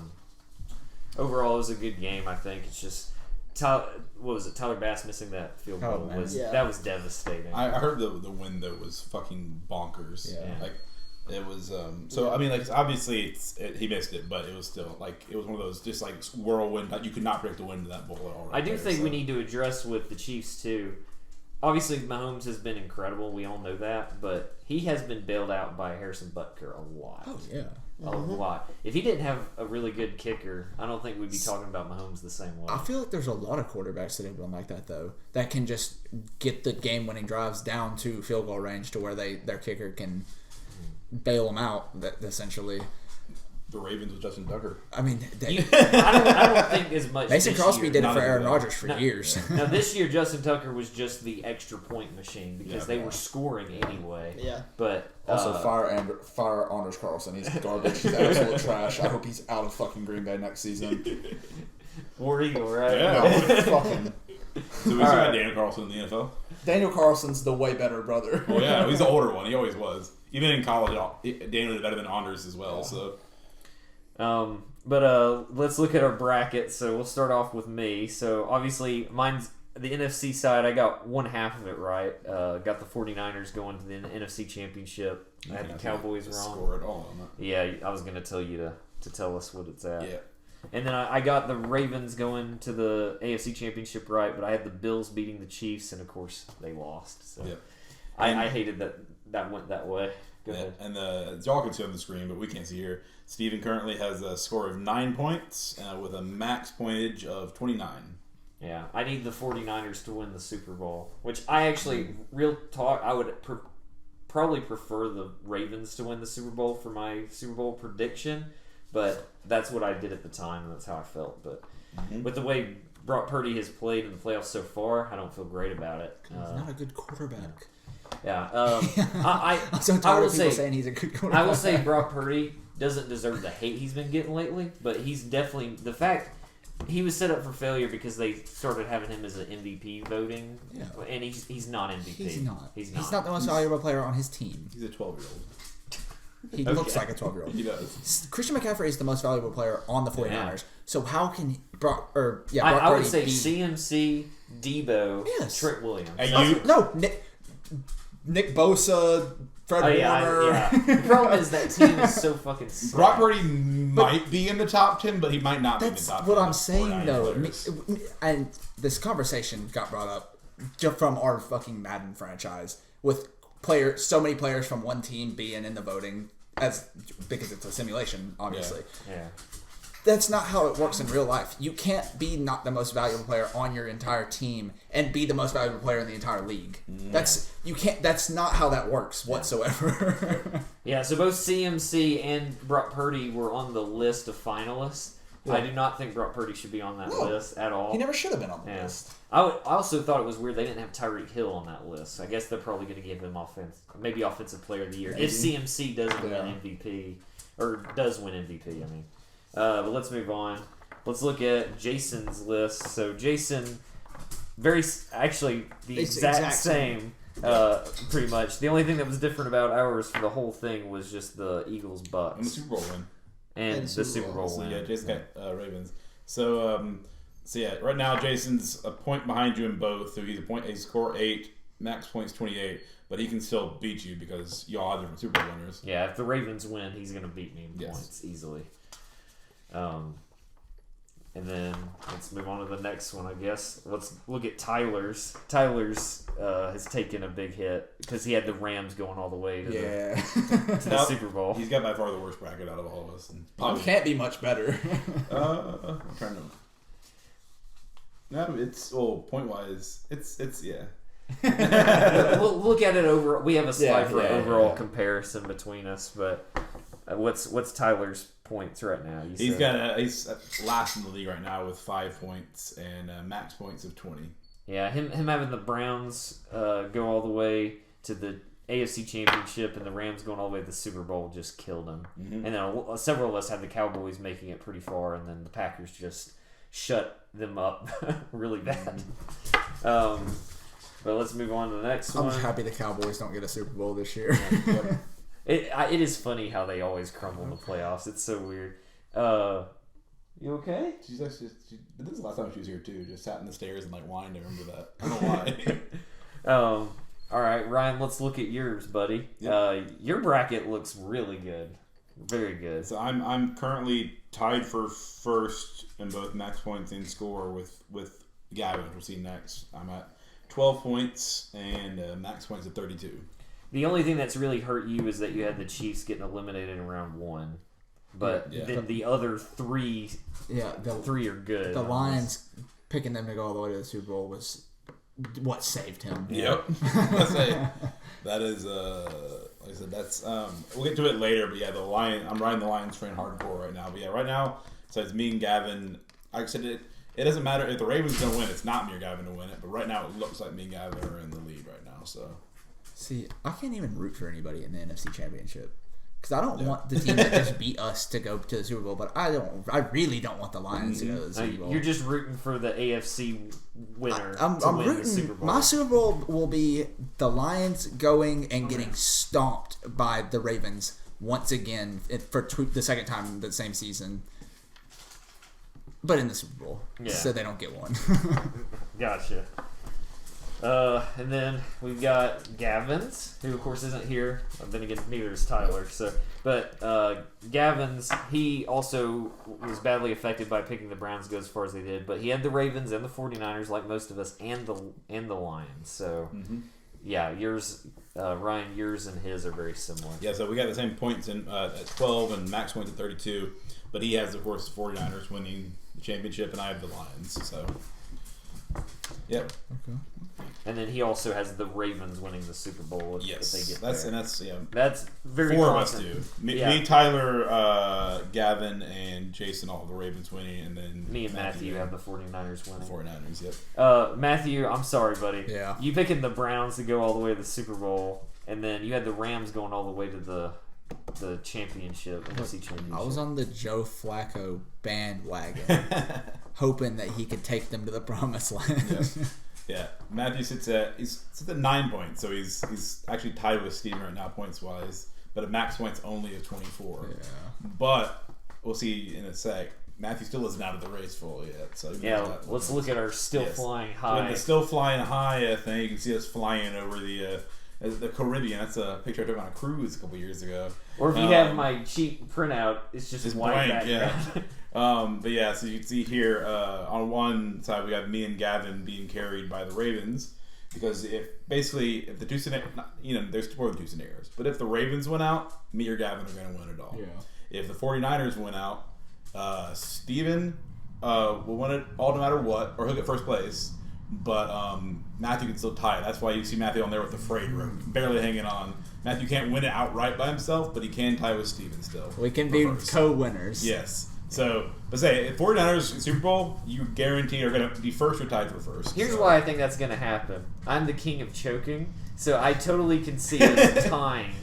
overall it was a good game. I think it's just Tyler Bass missing that field Oh, goal man. that was devastating. I heard the win though was fucking bonkers. Yeah. Like it was. So I mean, like obviously he missed it, but it was still like it was one of those just like whirlwind. You could not predict the wind of that bowl at all. I do think we need to address with the Chiefs too. obviously Mahomes has been incredible. We all know that, but he has been bailed out by Harrison Butker a lot. Oh yeah. A lot. If he didn't have a really good kicker, I don't think we'd be talking about Mahomes the same way. I feel like there's a lot of quarterbacks that have been like that though, that can just get the game-winning drives down to field goal range to where their kicker can bail them out. Essentially, The Ravens with Justin Tucker. I mean, I don't think as much. Mason this Crosby year. did it Not for as Aaron well. Rodgers for years. Now this year, Justin Tucker was just the extra point machine because Yeah. they were scoring anyway. Yeah. But Also, fire Anders Carlson. He's garbage. He's absolute trash. I hope he's out of fucking Green Bay next season. War Eagle, right? Yeah. No, fucking So we got Daniel Carlson in the NFL. Daniel Carlson's the way better brother. Well, yeah, he's the older one. He always was. Even in college, Daniel did better than Anders as well. So But let's look at our bracket. So we'll start off with me. So obviously mine's the NFC side. I got one half of it right. Got the 49ers going to the NFC Championship. I had the Cowboys wrong. Score it all on that. Yeah, I was going to tell you to tell us what it's at. Yeah. And then I got the Ravens going to the AFC Championship right, but I had the Bills beating the Chiefs, and of course they lost. So Yeah. I hated that went that way. Go Yeah, ahead. and y'all can see on the screen, but we can't see here. Steven currently has a score of 9 points with a max pointage of 29. Yeah, I need the 49ers to win the Super Bowl, which I actually, real talk, I would probably prefer the Ravens to win the Super Bowl for my Super Bowl prediction, but that's what I did at the time, and that's how I felt. But with the way Brock Purdy has played in the playoffs so far, I don't feel great about it. He's not a good quarterback. Yeah, I'm so I tired will of people say, saying he's a good quarterback. I will say Brock Purdy doesn't deserve the hate he's been getting lately, but he's definitely the fact he was set up for failure because they started having him as an MVP voting, and he's not MVP. He's not. He's not. He's not the most valuable player on his team. He's a 12-year-old. He looks like a 12-year-old. He does. Christian McCaffrey is the most valuable player on the 49ers. Yeah. So how can Brock I Purdy would say be... CMC, Debo, Yes. Trent Williams. And No, Nick Bosa, Fred Warner. Yeah. The problem is that team is so fucking sick. Brock Purdy might be in the top 10, but he might not be in the That's top 10. what I'm saying, 49 though. players. And this conversation got brought up just from our fucking Madden franchise with so many players from one team being in the voting because it's a simulation, obviously. Yeah. That's not how it works in real life. You can't be not the most valuable player on your entire team and be the most valuable player in the entire league. That's not how that works whatsoever. Yeah, so both CMC and Brock Purdy were on the list of finalists. Yeah. I do not think Brock Purdy should be on that list at all. He never should have been on the Yeah. list. I also thought it was weird they didn't have Tyreek Hill on that list. I guess they're probably going to give him maybe offensive player of the year if CMC doesn't win MVP or does win MVP. I mean, but let's move on. Let's look at Jason's list. So Jason, the exact same. Pretty much. The only thing that was different about ours for the whole thing was just the Eagles Bucks And the Super Bowl win. and the Super Bowl So win. yeah, Jason got Ravens. So yeah, right now Jason's a point behind you in both. So he's score 8, max points 28, but he can still beat you because y'all are different Super Bowl winners. Yeah, if the Ravens win, he's going to beat me in Yes. points easily. And then let's move on to the next one, I guess. Let's look at Tyler's. Tyler's has taken a big hit because he had the Rams going all the way to the Super Bowl. He's got by far the worst bracket out of all of us. And It can't be much better. I'm trying to. No, it's point wise. It's yeah. We'll look at it over. We have a slide for overall yeah. comparison between us, but what's Tyler's points right now? He's last in the league right now with 5 points and max points of 20. Yeah, him having the Browns go all the way to the AFC Championship and the Rams going all the way to the Super Bowl just killed him. Mm-hmm. And then several of us had the Cowboys making it pretty far, and then the Packers just shut them up really bad. But let's move on to the next one. I'm happy the Cowboys don't get a Super Bowl this year. It is funny how they always crumble in the playoffs. It's so weird. You okay? This is the last time she was here too. Just sat in the stairs and whined. I remember that. I don't know why. All right, Ryan. Let's look at yours, buddy. Yep. Your bracket looks really good, very good. So I'm currently tied for first in both max points and score with Gavin, which we'll see next. I'm at 12 points, and max points at 32. The only thing that's really hurt you is that you had the Chiefs getting eliminated in round 1. But then the other three are good. The Lions picking them to go all the way to the Super Bowl was what saved him. Yep. That is, like I said, that's, we'll get to it later, but yeah, I'm riding the Lions train hardcore right now. But yeah, right now, so it's me and Gavin. Like I said, it doesn't matter if the Ravens don't win, it's not me or Gavin to win it, but right now it looks like me and Gavin are in the lead right now, so. See, I can't even root for anybody in the NFC Championship. Because I don't want the team that just beat us to go to the Super Bowl, but I really don't want the Lions to go to the Super Bowl. You're just rooting for the AFC winner I'm win rooting, the Super Bowl. My Super Bowl will be the Lions going and getting stomped by the Ravens once again for the second time the same season. But in the Super Bowl, so they don't get one. Gotcha. And then we've got Gavin's, who of course isn't here. Then again, neither is Tyler. But Gavin's, he also was badly affected by picking the Browns to go as far as they did. But he had the Ravens and the 49ers, like most of us, and the Lions. So yeah, yours, Ryan, yours and his are very similar. Yeah, so we got the same points at 12 and max points at 32. But he has, of course, the 49ers winning the championship, and I have the Lions. So, yep. Okay. And then he also has the Ravens winning the Super Bowl if they get there. That's very four constant. of us do. Me, Tyler, Gavin, and Jason all have the Ravens winning, and then me and Matthew have the 49ers winning. 49ers, yep. Matthew, I'm sorry, buddy. Yeah. You picking the Browns to go all the way to the Super Bowl, and then you had the Rams going all the way to the championship, NFC championship. I was on the Joe Flacco bandwagon, hoping that he could take them to the promised land. Yeah, Matthew sits at 9 points, so he's actually tied with Steven right now points wise, but at max points only of 24. Yeah. But we'll see in a sec. Matthew still isn't out of the race fully yet, so let's look at our flying high. With the still flying high, I think you can see us flying over the Caribbean. That's a picture I took on a cruise a couple years ago. Or if you have my cheap printout, it's just white blank, background. But yeah, so you can see here on one side we have me and Gavin being carried by the Ravens, because if the two scenarios, there's more than two scenarios, but if the Ravens went out, me or Gavin are going to win it all. Yeah. If the 49ers went out, Steven will win it all no matter what, or he'll get first place. But Matthew can still tie it. That's why you see Matthew on there with the frayed rope, barely hanging on. Matthew can't win it outright by himself, but he can tie with Steven still. We can be co-winners. Yes. So, but say, if 49ers Super Bowl, you guarantee are going to be first or tied for first. Here's why I think that's going to happen. I'm the king of choking, so I totally can see us tying.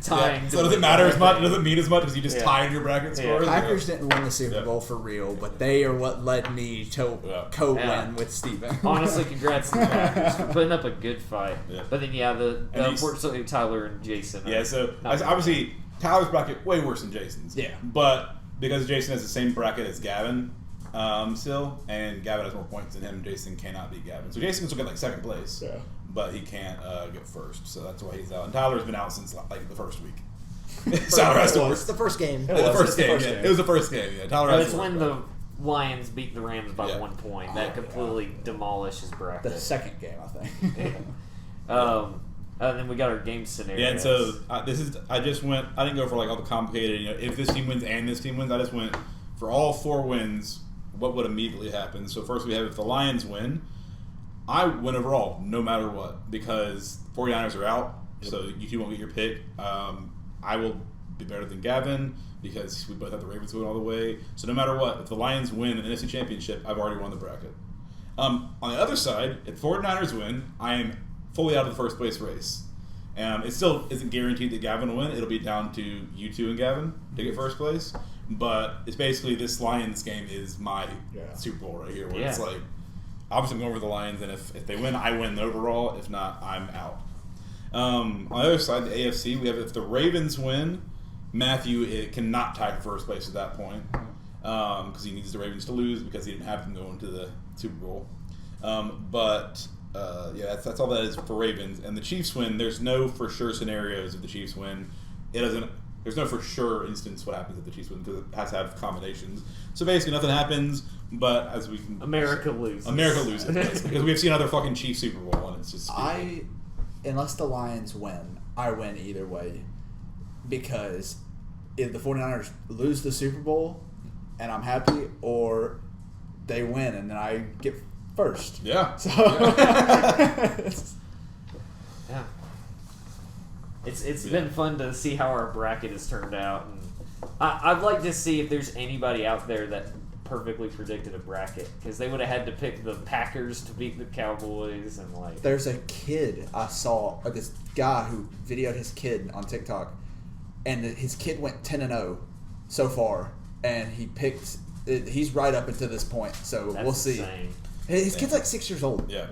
So does it matter as much? Does it mean as much as you just tied your bracket scores? Packers didn't win the Super Bowl for real, but they are what led me to co-win with Steven. Honestly, congrats to the Packers for putting up a good fight. Yeah. But then, unfortunately, Tyler and Jason. So obviously, Tyler's bracket way worse than Jason's. Yeah. But because Jason has the same bracket as Gavin still, and Gavin has more points than him, Jason cannot beat Gavin. So Jason can still get second place. Yeah. But he can't get first, so that's why he's out. And Tyler's been out since the first week. Tyler has to work. It's the first game. It was the first game. Yeah, Tyler. But it's when the Lions beat the Rams by 1 point that completely demolished his bracket. The second game, I think. And then we got our game scenario. Yeah, and so I didn't go for all the complicated. If this team wins and this team wins, I just went for all 4 wins. What would immediately happen? So first we have if the Lions win. I win overall, no matter what, because 49ers are out, so you two won't get your pick. I will be better than Gavin because we both have the Ravens going all the way. So no matter what, if the Lions win an NFC Championship, I've already won the bracket. On the other side, if 49ers win, I am fully out of the first place race. It still isn't guaranteed that Gavin will win. It'll be down to you two and Gavin to get first place. But it's basically this Lions game is my Super Bowl right here, where it's like, obviously I'm going over the Lions, and if they win, I win overall. If not, I'm out. On the other side, the AFC, we have if the Ravens win, Matthew cannot tie for first place at that point because he needs the Ravens to lose because he didn't have them going to the Super Bowl. That's all that is for Ravens. And the Chiefs win, there's no for sure scenarios if the Chiefs win. It doesn't. there's no for sure instance what happens if the Chiefs win because it has to have combinations. So basically, nothing happens. But as we can, America loses. Because we've seen other fucking Chiefs Super Bowl, and it's just unless the Lions win, I win either way. Because if the 49ers lose the Super Bowl, and I'm happy, or they win and then I get first. Yeah. So yeah. It's been fun to see how our bracket has turned out, and I'd like to see if there's anybody out there that perfectly predicted a bracket, because they would have had to pick the Packers to beat the Cowboys, and like there's a kid I saw, this guy who videoed his kid on TikTok, and his kid went 10-0 so far, and he picked. He's right up until this point, so that's we'll see. insane. His kid's like 6 years old. Yeah.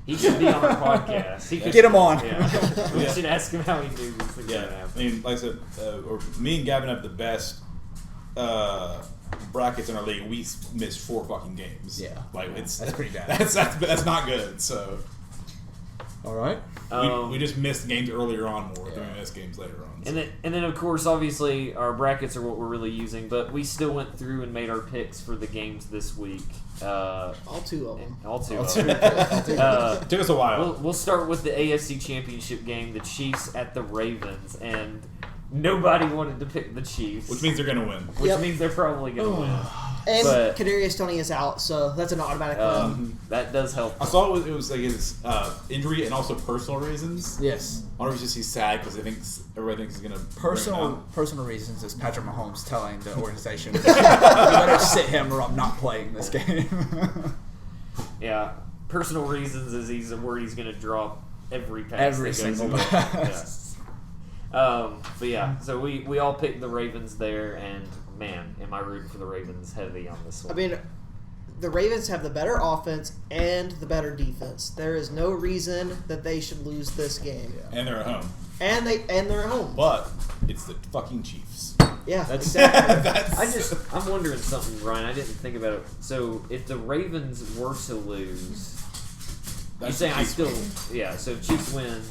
He should be on our podcast. He could, Get him on. Yeah. We should ask him how he knew these things would I happen. mean, like I said, me and Gavin have the best brackets in our league. We missed 4 fucking games. Yeah. Like that's pretty bad. That's not good. So All right. we just missed games earlier on more than we missed games later on. So. And then of course, obviously, our brackets are what we're really using, but we still went through and made our picks for the games this week. All 2 of them. All two of them. It took us a while. We'll start with the AFC Championship game, the Chiefs at the Ravens, and nobody wanted to pick the Chiefs, Which means they're going to win. which means they're probably going to win. And But- Kadarius Toney is out, so that's an automatic win. That does help. I saw it was like his injury and also personal reasons. Yes. I wonder if it's just he's sad because everybody thinks he's going to Personal reasons is Patrick Mahomes telling the organization, you better sit him or I'm not playing this game. Yeah, personal reasons is he's worried he's going to drop every pass. Every that goes single his way. pass. Yeah. But yeah, so we all picked the Ravens there, and man, am I rooting for the Ravens heavy on this one. I mean, the Ravens have the better offense and the better defense. There is no reason that they should lose this game. And they're at home. And they're at home. But it's the fucking Chiefs. Yeah, That's- exactly. I'm wondering something, Ryan. I didn't think about it. So if the Ravens were to lose, you're saying I still So if Chiefs win,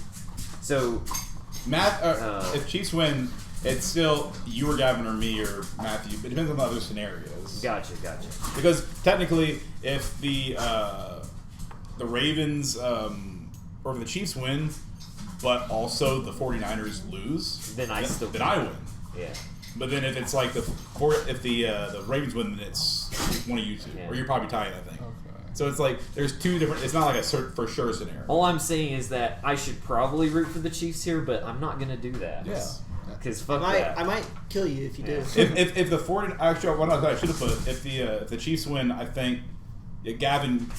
so If Chiefs win, it's still you or Gavin or me or Matthew. It depends on the other scenarios. gotcha. Because technically, if the Ravens or the Chiefs win, but also the 49ers lose, Then I win. Yeah. But then if it's like the Ravens win, then it's one of you two, Yeah. or you're probably tying, I think. So it's like there's 2 different. It's not like a for sure scenario. All I'm saying is that I should probably root for the Chiefs here, but I'm not gonna do that. Yeah. Because fuck that. I might kill you if you do. If the 40 actually what I should have put if the Chiefs win, I think Gavin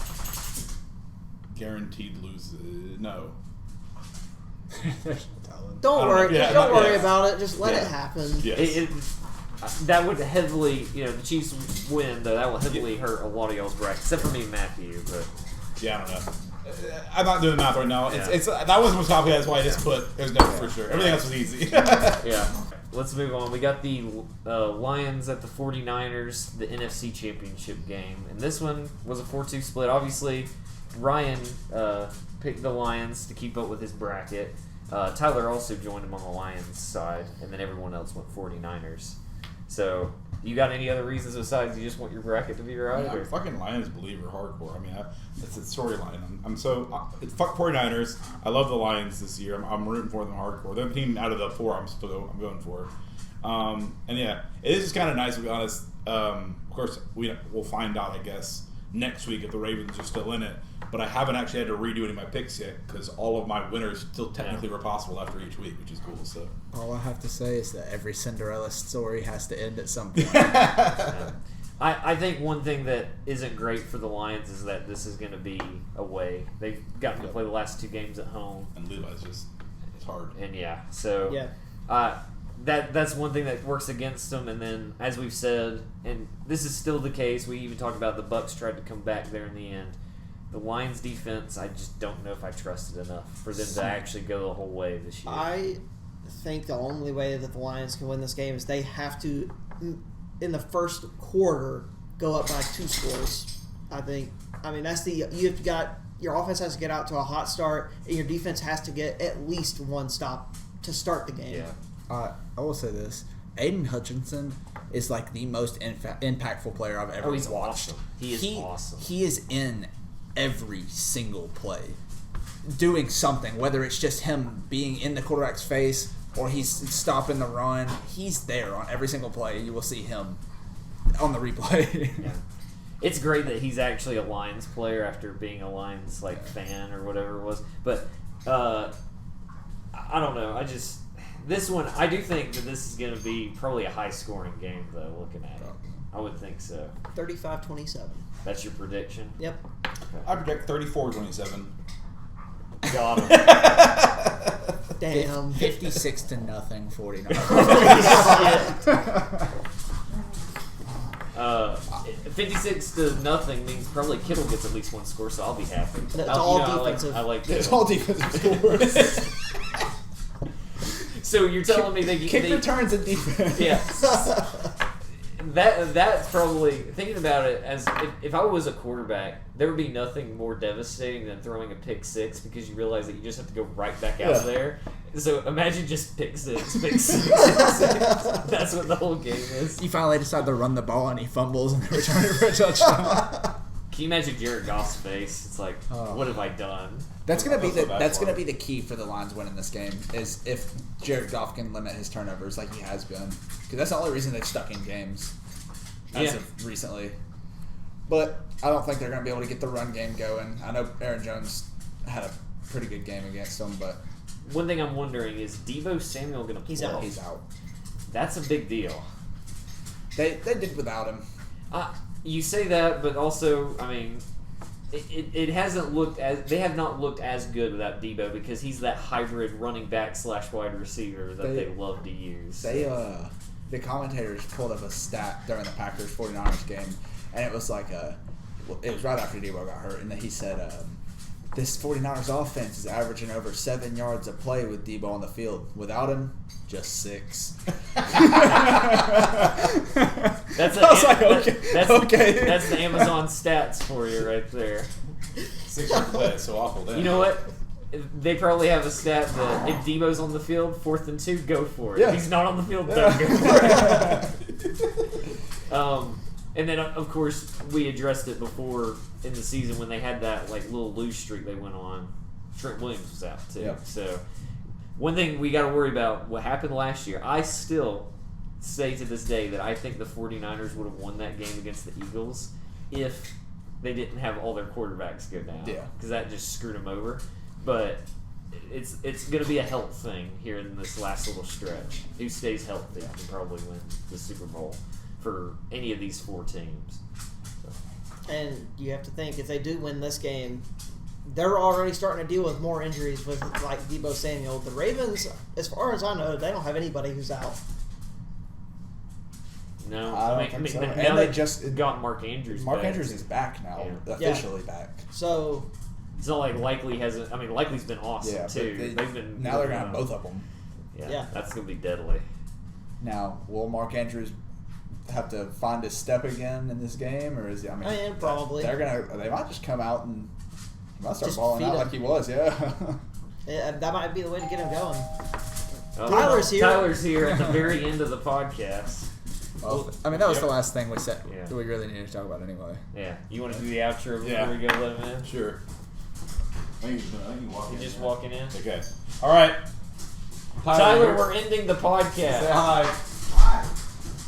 guaranteed loses. No. Don't I don't worry. know. Yeah, don't worry yeah. about it. Just let Yeah. it happen. Yes. That would heavily, the Chiefs win, though. That will heavily hurt a lot of y'all's bracket, except for me and Matthew. But Yeah, I don't know. I'm not doing math right now. Yeah. It's that was most complicated. That's why I just put there's no for sure. Everything else was easy. yeah, let's move on. We got the Lions at the 49ers, the NFC Championship game, and this one was a 4-2 split. Obviously, Ryan picked the Lions to keep up with his bracket. Tyler also joined him on the Lions side, and then everyone else went 49ers. So, you got any other reasons besides you just want your bracket to be right? I'm or? a fucking Lions believer hardcore. I mean, it's a storyline. I'm so fuck 49ers. I love the Lions this year. I'm rooting for them hardcore. They're the team out of the 4 I'm going for. And yeah, it is just kind of nice to be honest. Of course, we'll find out, I guess, next week if the Ravens are still in it. But I haven't actually had to redo any of my picks yet because all of my winners still technically were possible after each week, which is cool. So All I have to say is that every Cinderella story has to end at some point. I think one thing that isn't great for the Lions is that this is going to be away. They've gotten to play the last 2 games at home. and Levi's just it's hard. And so that's one thing that works against them. And then, as we've said, and this is still the case, we even talked about the Bucs tried to come back there in the end. The Lions defense, I just don't know if I trust it enough for them to actually go the whole way this year. I think the only way that the Lions can win this game is they have to, in the first quarter, go up by 2 scores. I mean that's you've got your offense has to get out to a hot start, and your defense has to get at least 1 stop to start the game. Yeah. I will say this: Aiden Hutchinson is like the most impactful player I've ever he's watched. awesome. He is awesome. He is in every single play, doing something. Whether it's just him being in the quarterback's face or he's stopping the run, he's there on every single play. You will see him on the replay. Yeah. It's great that he's actually a Lions player after being a Lions fan or whatever it was. But I don't know. This one, I do think that this is going to be probably a high-scoring game, though, looking at it. I would think so. 35-27. That's your prediction? Yep. Okay. I predict 34-27. Got him. Damn. 56-0, 49. 56-0 means probably Kittle gets at least one score, so I'll be happy. It's all defensive. I like It's Kittle. all defensive scores. So you're telling me Kick returns and defense. Yeah. That's probably, thinking about it, as if I was a quarterback, there would be nothing more devastating than throwing a pick six because you realize that you just have to go right back out there. So imagine just pick six. That's what the whole game is. You finally decide to run the ball and he fumbles and they return it for a touchdown. Can you imagine Jared Goff's face? It's like, what have I done? That's gonna be the key for the Lions winning this game is if Jared Goff can limit his turnovers like he has been, because that's the only reason they've stuck in games as of recently. But I don't think they're gonna be able to get the run game going. I know Aaron Jones had a pretty good game against them, but one thing I'm wondering is Deebo Samuel gonna play? He's out. He's out. That's a big deal. They did without him. You say that, but also, I mean, it hasn't looked as they have not looked as good without Deebo because he's that hybrid running back / wide receiver that they love to use. The commentators pulled up a stat during the Packers 49ers game, and it was like it was right after Deebo got hurt, and he said this 49ers offense is averaging over 7 yards a play with Deebo on the field. Without him, just 6. That's the Amazon stats for you right there. 6 yard play, so awful. Damn. You know what? They probably have a stat that if Deebo's on the field, 4th and 2, go for it. Yeah. If he's not on the field, don't go for it. And then, of course, we addressed it before in the season when they had that little lose streak they went on. Trent Williams was out too. Yeah. So one thing we got to worry about, what happened last year, I still say to this day that I think the 49ers would have won that game against the Eagles if they didn't have all their quarterbacks go down. Yeah. Because that just screwed them over. But it's going to be a health thing here in this last little stretch. Who stays healthy can probably win the Super Bowl for any of these 4 teams. So. And you have to think, if they do win this game, they're already starting to deal with more injuries with Deebo Samuel. The Ravens, as far as I know, they don't have anybody who's out. No, I don't think so. Now And they just got Mark Andrews. Mark back. Andrews is back now, officially back. So it's not like Likely hasn't. I mean, Likely's been awesome Yeah, too. but They've been now they're gonna have both of them. Yeah, that's gonna be deadly. Now, will Mark Andrews have to find his step again in this game, or is he? I mean, probably. They might just come out and he might start Just balling feed out him. like he was. Yeah. that might be the way to get him going. Tyler's here at the very end of the podcast. Well, I mean, that was the last thing we said. Yeah. We really needed to talk about anyway. Yeah, you want to do the outro before Yeah. we go let him in? Sure. I think you walk You in. just walking in. Okay. All right. Tyler, we're ending the podcast. Say hi.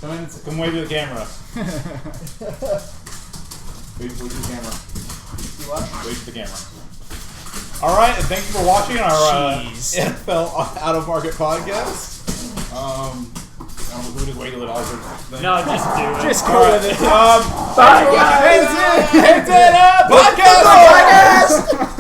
Come in. Come wave to the camera. Wave to the camera. You what? Wave to the camera. All right, and thank you for watching our NFL Out of Market podcast. We just wait till it all thing. No, just do it. Just go All right. with it. Bye, guys. Hands in. Podcast.